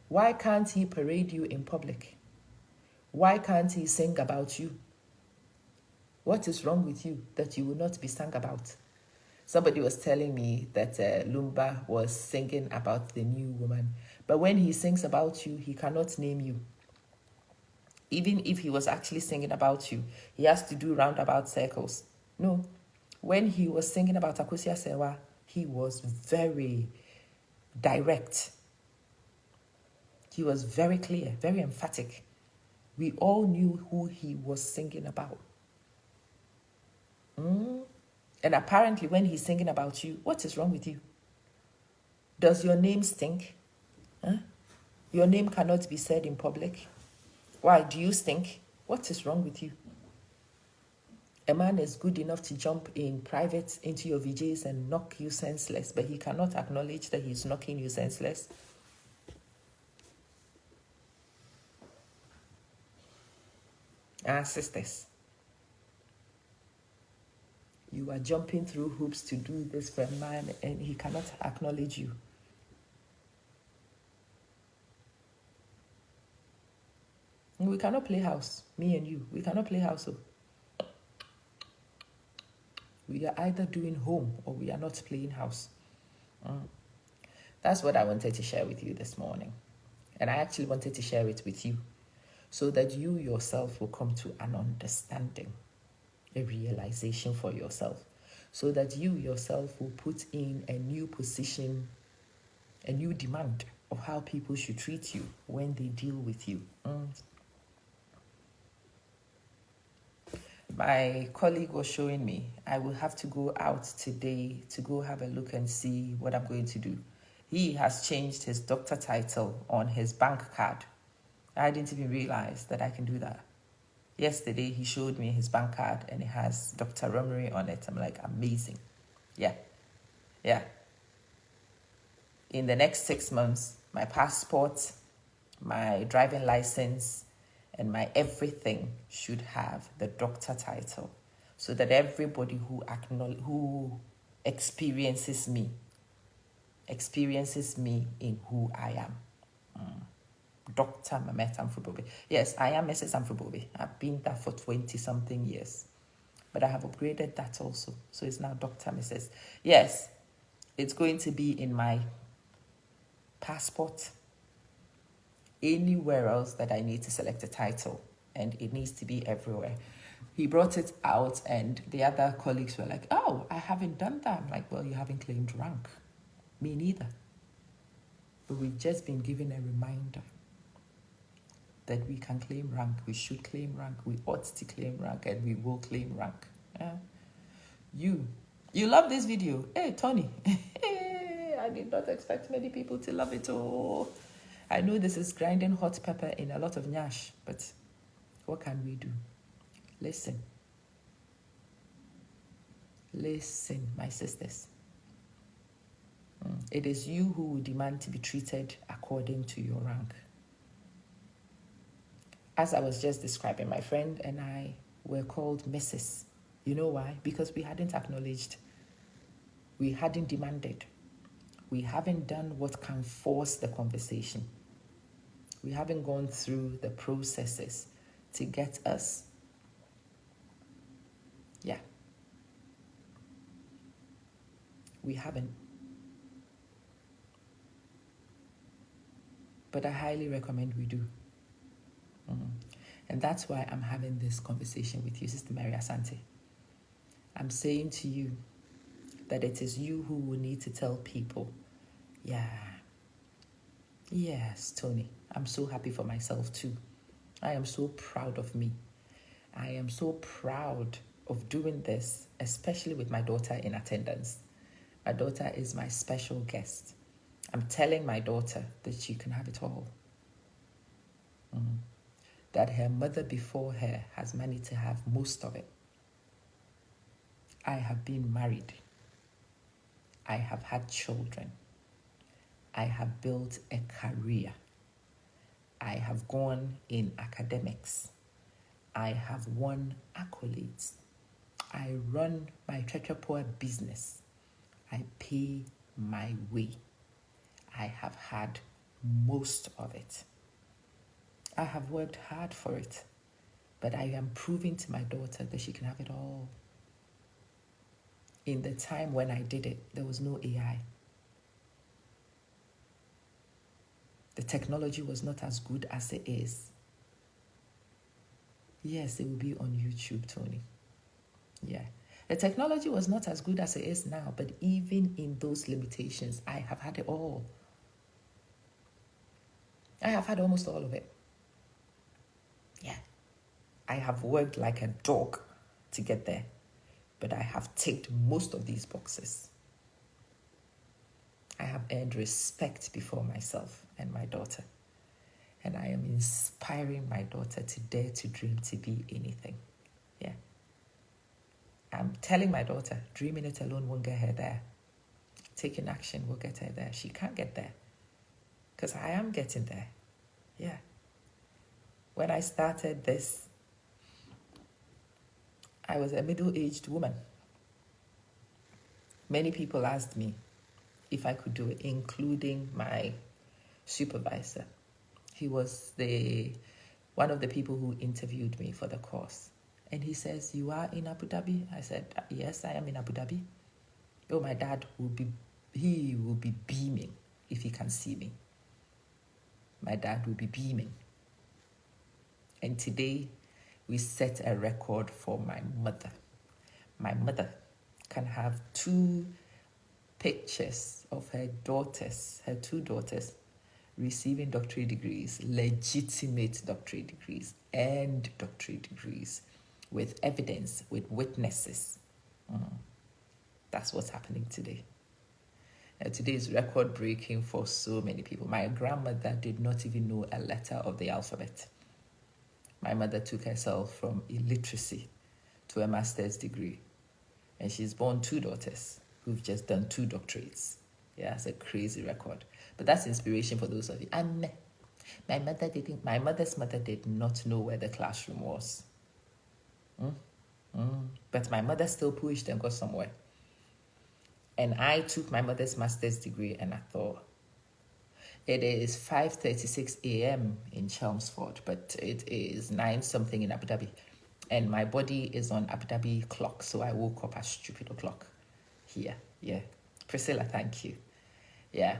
Why can't he parade you in public? Why can't he sing about you? What is wrong with you that you will not be sung about? Somebody was telling me that Lumba was singing about the new woman. But when he sings about you, he cannot name you. Even if he was actually singing about you, he has to do roundabout circles. No. When he was singing about Akosia Sewa, he was very direct. He was very clear, very emphatic. We all knew who he was singing about. And apparently when he's singing about you, what is wrong with you? Does your name stink? Your name cannot be said in public. Why? Do you stink? What is wrong with you? A man is good enough to jump in private into your VJs and knock you senseless, but he cannot acknowledge that he's knocking you senseless. Sisters, you are jumping through hoops to do this for a man and he cannot acknowledge you. We cannot play house, me and you. We cannot play house. We are either doing home or we are not playing house. That's what I wanted to share with you this morning. And I actually wanted to share it with you so that you yourself will come to an understanding, a realization for yourself, so that you yourself will put in a new position, a new demand of how people should treat you when they deal with you. My colleague was showing me, I will have to go out today to go have a look and see what I'm going to do. He has changed his doctor title on his bank card. I didn't even realize that I can do that. Yesterday, he showed me his bank card and it has Dr. Romery on it. I'm like, amazing. Yeah. In the next 6 months, my passport, my driving license, and my everything should have the doctor title, so that everybody who experiences me in who I am. Dr. Mamet Amfubobe. Yes, I am Mrs. Amfubobe. I've been there for 20-something years. But I have upgraded that also. So it's now Dr. Mrs. Yes, it's going to be in my passport. Anywhere else that I need to select a title. And it needs to be everywhere. He brought it out and the other colleagues were like, oh, I haven't done that. I'm like, well, you haven't claimed rank. Me neither. But we've just been given a reminder that we can claim rank, we should claim rank, we ought to claim rank, and we will claim rank. You love this video. Hey, Tony. I did not expect many people to love it. Oh, I know this is grinding hot pepper in a lot of nyash, but what can we do? Listen, my sisters. It is you who will demand to be treated according to your rank. As I was just describing, my friend and I were called Mrs. You know why? Because we hadn't acknowledged, we hadn't demanded, we haven't done what can force the conversation. We haven't gone through the processes to get us. Yeah. We haven't. But I highly recommend we do. And that's why I'm having this conversation with you, Sister Mary Asante. I'm saying to you that it is you who will need to tell people, yeah, yes, Tony, I'm so happy for myself too. I am so proud of me. I am so proud of doing this, especially with my daughter in attendance. My daughter is my special guest. I'm telling my daughter that she can have it all. That her mother before her has managed to have most of it. I have been married. I have had children. I have built a career. I have gone in academics. I have won accolades. I run my Treacherpoor business. I pay my way. I have had most of it. I have worked hard for it, but I am proving to my daughter that she can have it all. In the time when I did it, there was no AI. The technology was not as good as it is. Yes, it will be on YouTube, Tony. Yeah. The technology was not as good as it is now, but even in those limitations, I have had it all. I have had almost all of it. Yeah. I have worked like a dog to get there, but I have ticked most of these boxes. I have earned respect before myself and my daughter. And I am inspiring my daughter to dare to dream to be anything. Yeah. I'm telling my daughter, dreaming it alone won't get her there. Taking action will get her there. She can't get there. Because I am getting there. Yeah. When I started this, I was a middle-aged woman. Many people asked me if I could do it, including my supervisor. He was one of the people who interviewed me for the course. And he says, "You are in Abu Dhabi?" I said, "Yes, I am in Abu Dhabi." Oh, my dad will be beaming if he can see me. My dad will be beaming. And today, we set a record for my mother. My mother can have 2 pictures of her daughters, her 2 daughters, receiving doctorate degrees, legitimate doctorate degrees, and doctorate degrees, with evidence, with witnesses. That's what's happening today. Today is record breaking for so many people. My grandmother did not even know a letter of the alphabet. My mother took herself from illiteracy to a master's degree. And she's born 2 daughters who've just done 2 doctorates. Yeah, it's a crazy record. But that's inspiration for those of you. And my mother's mother did not know where the classroom was. But my mother still pushed and got somewhere. And I took my mother's master's degree and I thought, it is 5:36 a.m. in Chelmsford, but it is 9 something in Abu Dhabi. And my body is on Abu Dhabi clock, so I woke up at stupid o'clock here. Yeah. Priscilla, thank you. Yeah.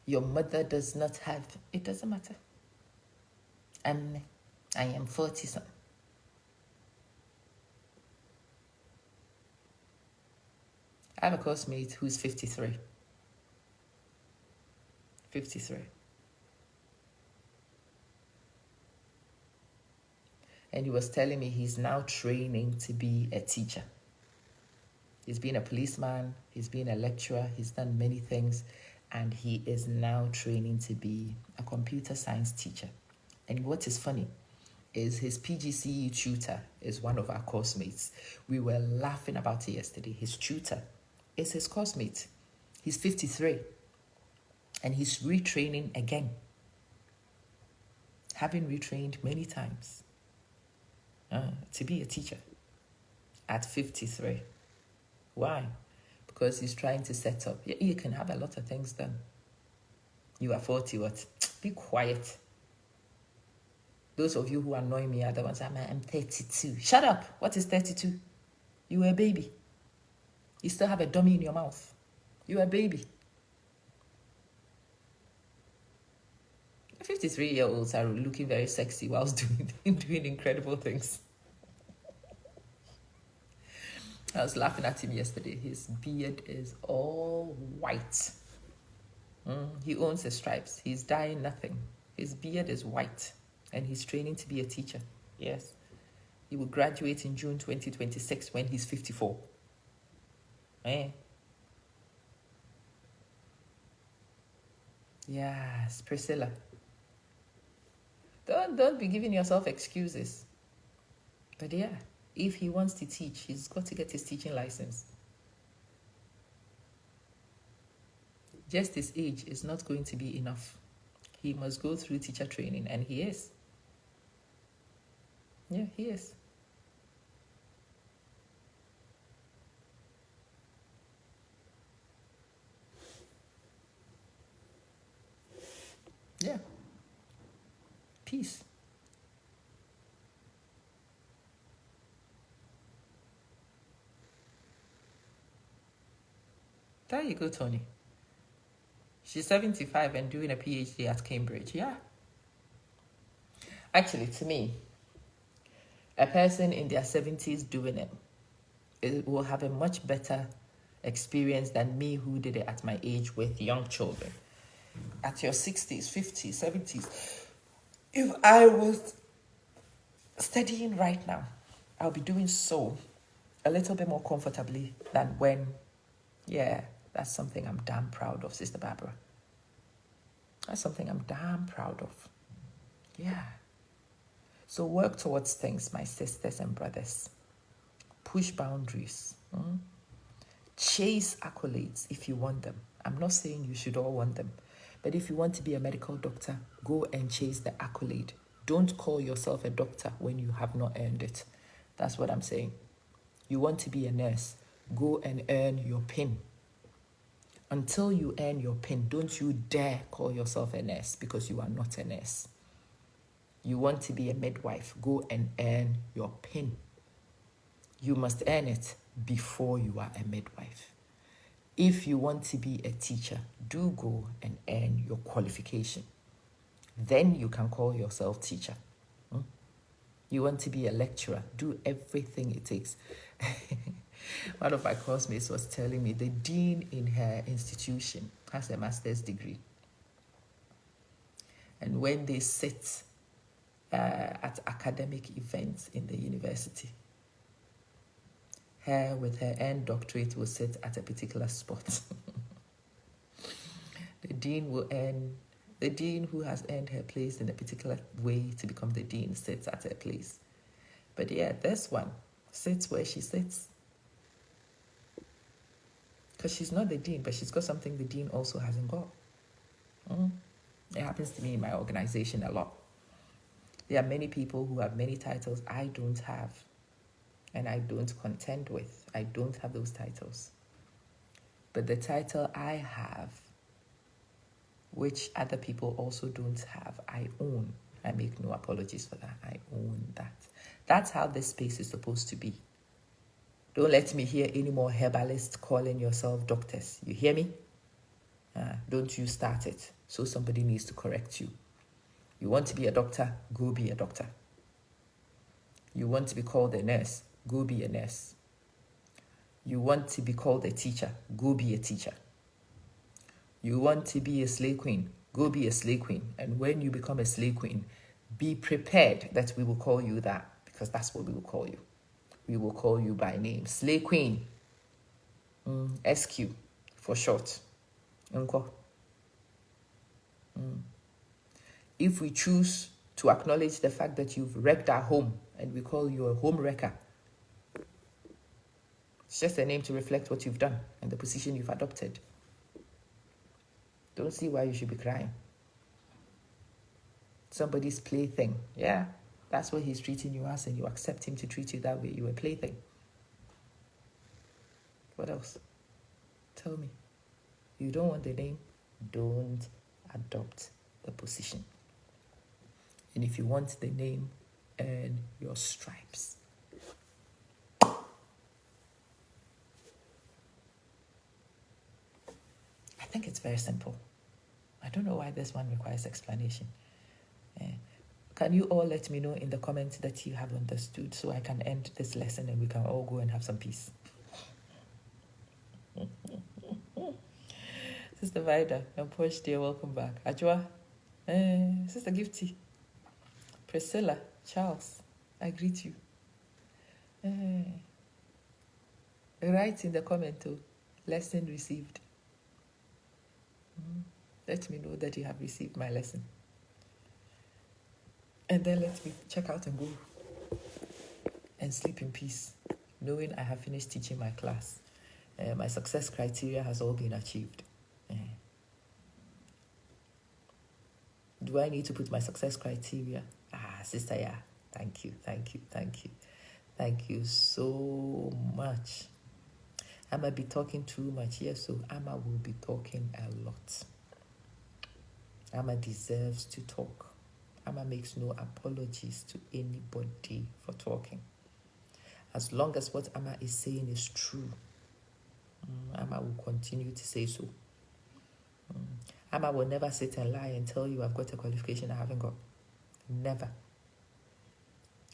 Your mother does not have, it doesn't matter. I am 40 something. I have a classmate who's 53. 53. And he was telling me he's now training to be a teacher. He's been a policeman, he's been a lecturer, he's done many things, and he is now training to be a computer science teacher. And what is funny is his PGCE tutor is one of our course mates. We were laughing about it yesterday. His tutor is his course mate. He's 53, and he's retraining again, having retrained many times to be a teacher at 53. Why? Because he's trying to set up. You can have a lot of things done. You are 40, what? Be quiet. Those of you who annoy me are the ones, I'm 32. Shut up. What is 32? You were a baby. You still have a dummy in your mouth. You are a baby. 53-year-olds are looking very sexy whilst doing incredible things. I was laughing at him yesterday. His beard is all white. He owns the stripes. He's dyeing nothing. His beard is white, and he's training to be a teacher. Yes. He will graduate in June 2026 when he's 54. Eh? Yes, Priscilla. Don't be giving yourself excuses. But yeah, if he wants to teach, he's got to get his teaching license. Just his age is not going to be enough. He must go through teacher training, and he is. Yeah, he is. Yeah. Peace. There you go, Tony. She's 75 and doing a PhD at Cambridge. Yeah. Actually, to me, a person in their 70s doing it will have a much better experience than me who did it at my age with young children. At your 60s, 50s, 70s, if I was studying right now, I'll be doing so a little bit more comfortably than when, yeah, that's something I'm damn proud of, Sister Barbara. That's something I'm damn proud of. Yeah. So work towards things, my sisters and brothers. Push boundaries. Chase accolades if you want them. I'm not saying you should all want them. But if you want to be a medical doctor, go and chase the accolade. Don't call yourself a doctor when you have not earned it. That's what I'm saying. You want to be a nurse, go and earn your PIN. Until you earn your PIN, don't you dare call yourself a nurse because you are not a nurse. You want to be a midwife, go and earn your PIN. You must earn it before you are a midwife. If you want to be a teacher, do go and earn your qualification. Then you can call yourself teacher. You want to be a lecturer, do everything it takes. One of my classmates was telling me the dean in her institution has a master's degree. And when they sit at academic events in the university, her with her end doctorate will sit at a particular spot. The dean who has earned her place in a particular way to become the dean sits at her place. But yeah, this one sits where she sits. Because she's not the dean, but she's got something the dean also hasn't got. It happens to me in my organization a lot. There are many people who have many titles I don't have, and I don't contend with. I don't have those titles. But the title I have, which other people also don't have, I own. I make no apologies for that. I own that. That's how this space is supposed to be. Don't let me hear any more herbalists calling yourself doctors. You hear me? Don't you start it. So somebody needs to correct you. You want to be a doctor? Go be a doctor. You want to be called a nurse? Go be a nurse. You want to be called a teacher? Go be a teacher. You want to be a slave queen? Go be a slave queen. And when you become a slave queen, be prepared that we will call you that, because that's what we will call you. We will call you by name. Slave queen. SQ for short. If we choose to acknowledge the fact that you've wrecked our home and we call you a home wrecker, it's just a name to reflect what you've done and the position you've adopted. Don't see why you should be crying. Somebody's plaything. Yeah, that's what he's treating you as, and you accept him to treat you that way. You're a plaything. What else? Tell me. You don't want the name? Don't adopt the position. And if you want the name, earn your stripes. I think it's very simple. I don't know why this one requires explanation. Can you all let me know in the comments that you have understood so I can end this lesson and we can all go and have some peace? Sister Vida, and Posh dear, welcome back. Ajwa, Sister Gifty, Priscilla, Charles, I greet you. Write in the comment too. Lesson received. Let me know that you have received my lesson. And then let me check out and go and sleep in peace, knowing I have finished teaching my class. My success criteria has all been achieved. Do I need to put my success criteria? Sister, yeah. Thank you. Thank you so much. I might be talking too much, yes, so Amma will be talking a lot. Amma deserves to talk. Amma makes no apologies to anybody for talking. As long as what Amma is saying is true, Amma will continue to say so. Amma will never sit and lie and tell you I've got a qualification I haven't got. Never.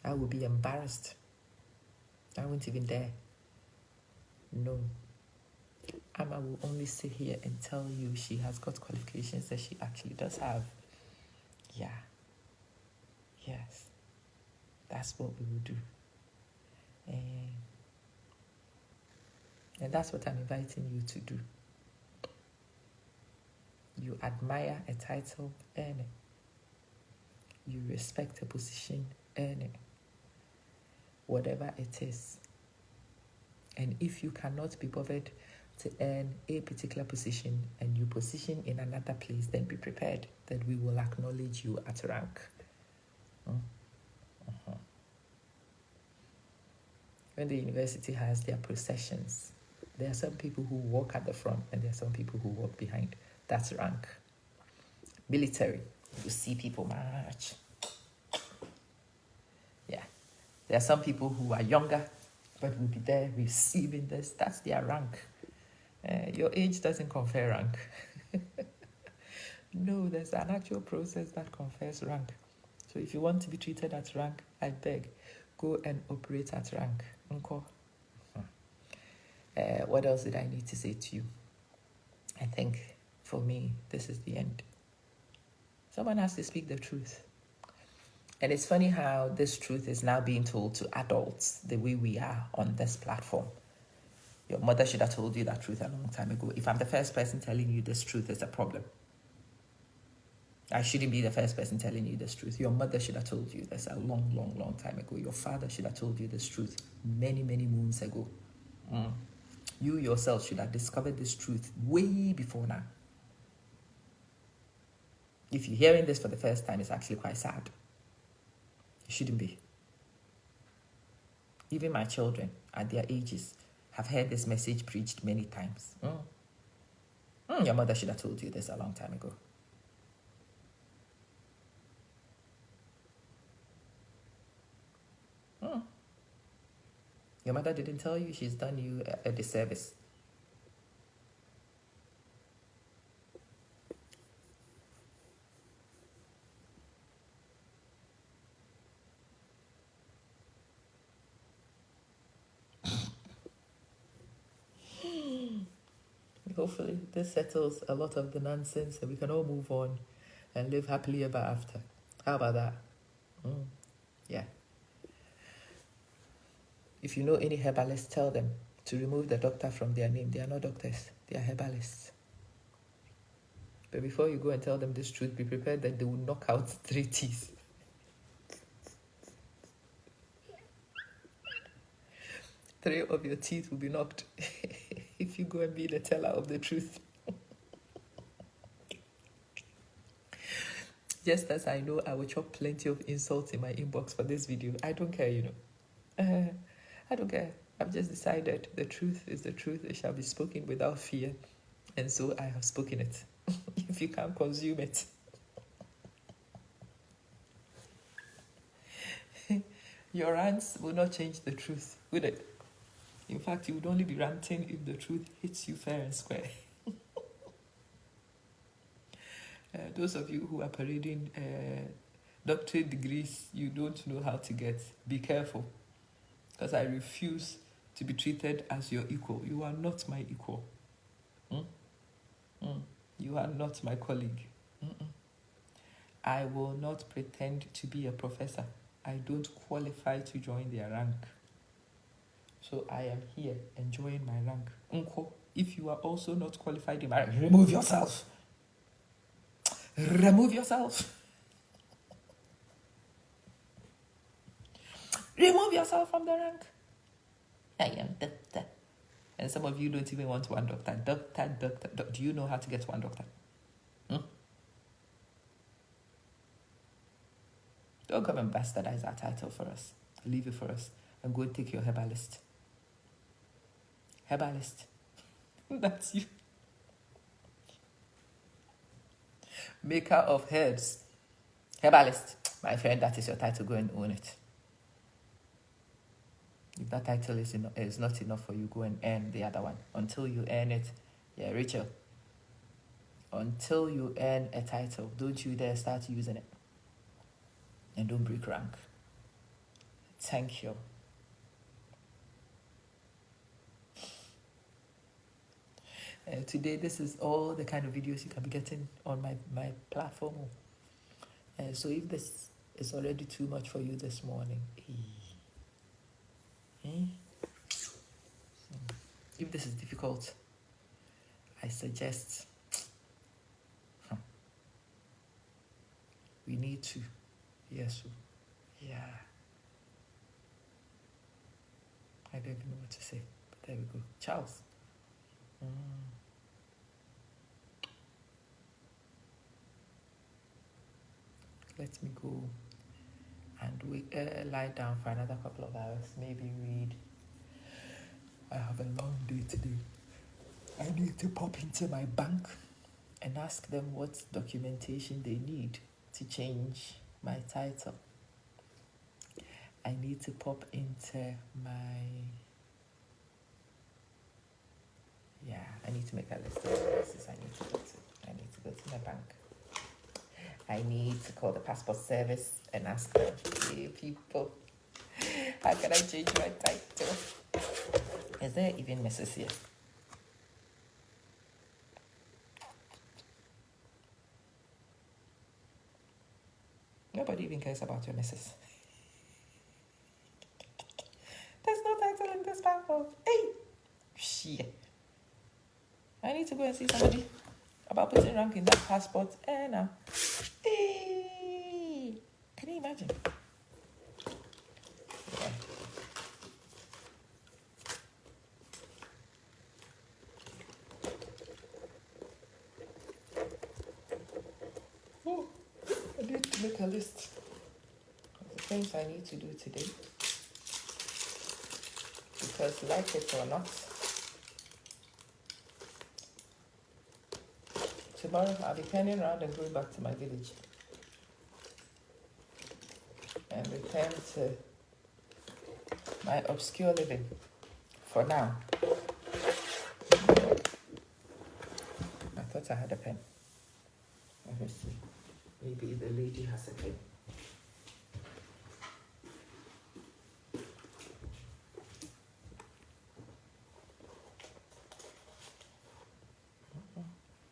I will be embarrassed. I won't even dare. No. Amma will only sit here and tell you she has got qualifications that she actually does have. Yeah. Yes. That's what we will do. And that's what I'm inviting you to do. You admire a title, earn it. You respect a position, earn it. Whatever it is. And if you cannot be bothered to earn a particular position and you position in another place, then be prepared that we will acknowledge you at rank. When the university has their processions, there are some people who walk at the front and there are some people who walk behind. That's rank. Military, you see people march. Yeah. There are some people who are younger, but will be there receiving this. That's their rank. Your age doesn't confer rank. No, there's an actual process that confers rank. So if you want to be treated at rank, I beg, go and operate at rank. Okay. What else did I need to say to you? I think for me, this is the end. Someone has to speak the truth. And it's funny how this truth is now being told to adults the way we are on this platform. Your mother should have told you that truth a long time ago. If I'm the first person telling you this truth, it's a problem. I shouldn't be the first person telling you this truth. Your mother should have told you this a long time ago. Your father should have told you this truth many moons ago. You yourself should have discovered this truth way before now. If you're hearing this for the first time, it's actually quite sad. It shouldn't be. Even my children at their ages have heard this message preached many times. Your mother should have told you this a long time ago. Your mother didn't tell you, she's done you a disservice. Hopefully this settles a lot of the nonsense and we can all move on and live happily ever after. How about that? Yeah. If you know any herbalists, tell them to remove the doctor from their name. They are not doctors, they are herbalists. But before you go and tell them this truth, be prepared that they will knock out 3 teeth. 3 of your teeth will be knocked if you go and be the teller of the truth. Just as I know I will chop plenty of insults in my inbox for this video. I don't care, I don't care. I've just decided the truth is the truth. It shall be spoken without fear. And so I have spoken it. If you can't consume it. Your rants will not change the truth, would it? In fact, you would only be ranting if the truth hits you fair and square. Those of you who are parading doctorate degrees you don't know how to get, be careful. Because I refuse to be treated as your equal. You are not my equal. You are not my colleague. Mm-mm. I will not pretend to be a professor. I don't qualify to join their rank. So I am here enjoying my rank. Unko, if you are also not qualified in my rank, remove yourself. Remove yourself. Remove yourself from the rank. I am doctor. And some of you don't even want one doctor. Doctor. Do you know how to get one doctor? Don't come and bastardize our title for us. Leave it for us. And go and take your herbalist. Herbalist. That's you. Maker of herbs. Herbalist. My friend, that is your title. Go and own it. If that title is not enough for you, go and earn the other one. Until you earn it, yeah, Rachel. Until you earn a title, don't you dare start using it. And don't break rank. Thank you. Today, this is all the kind of videos you can be getting on my platform. So if this is already too much for you this morning, if this is difficult, I suggest we need to. Yes. Yeah. I don't even know what to say, but there we go. Charles. Let me go and lie down for another couple of hours. Maybe read. I have a long day today. I need to pop into my bank and ask them what documentation they need to change my title. I need to pop into I need to make a list of places I need to go to. I need to go to my bank. I need to call the passport service and ask them, hey people, how can I change my title? Is there even Mrs. here? Nobody even cares about your Mrs. There's no title in this passport. Hey! Shit. I need to go and see somebody about putting rank in that passport. Hey! Can you imagine? Yeah. Oh, I need to make a list of the things I need to do today. Because like it or not, tomorrow I'll be turning around and going back to my village. And return to my obscure living for now. I thought I had a pen. Let me see. Maybe the lady has a pen.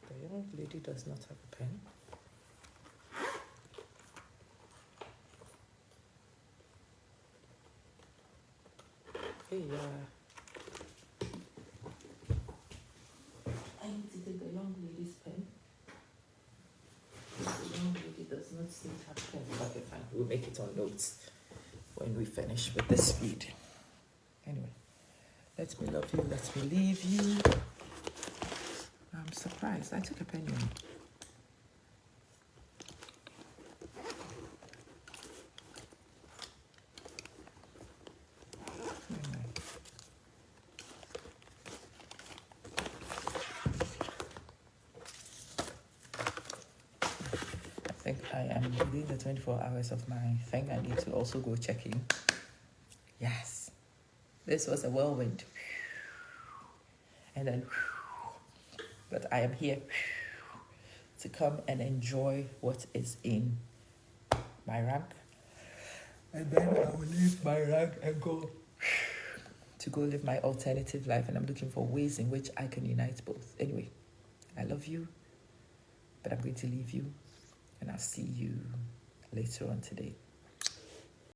The young lady does not have a pen. Hey, I need to take the young lady's pen. The young lady does not seem to have a pen. Okay, fine. We'll make it on notes when we finish with this feed. Anyway, let me love you, let me leave you. I'm surprised. I took a pen. I think I am within the 24 hours of my thing. I need to also go check in. Yes. This was a whirlwind. And then, but I am here to come and enjoy what is in my rank. And then I will leave my rank and go to go live my alternative life. And I'm looking for ways in which I can unite both. Anyway, I love you. But I'm going to leave you, and I'll see you later on today.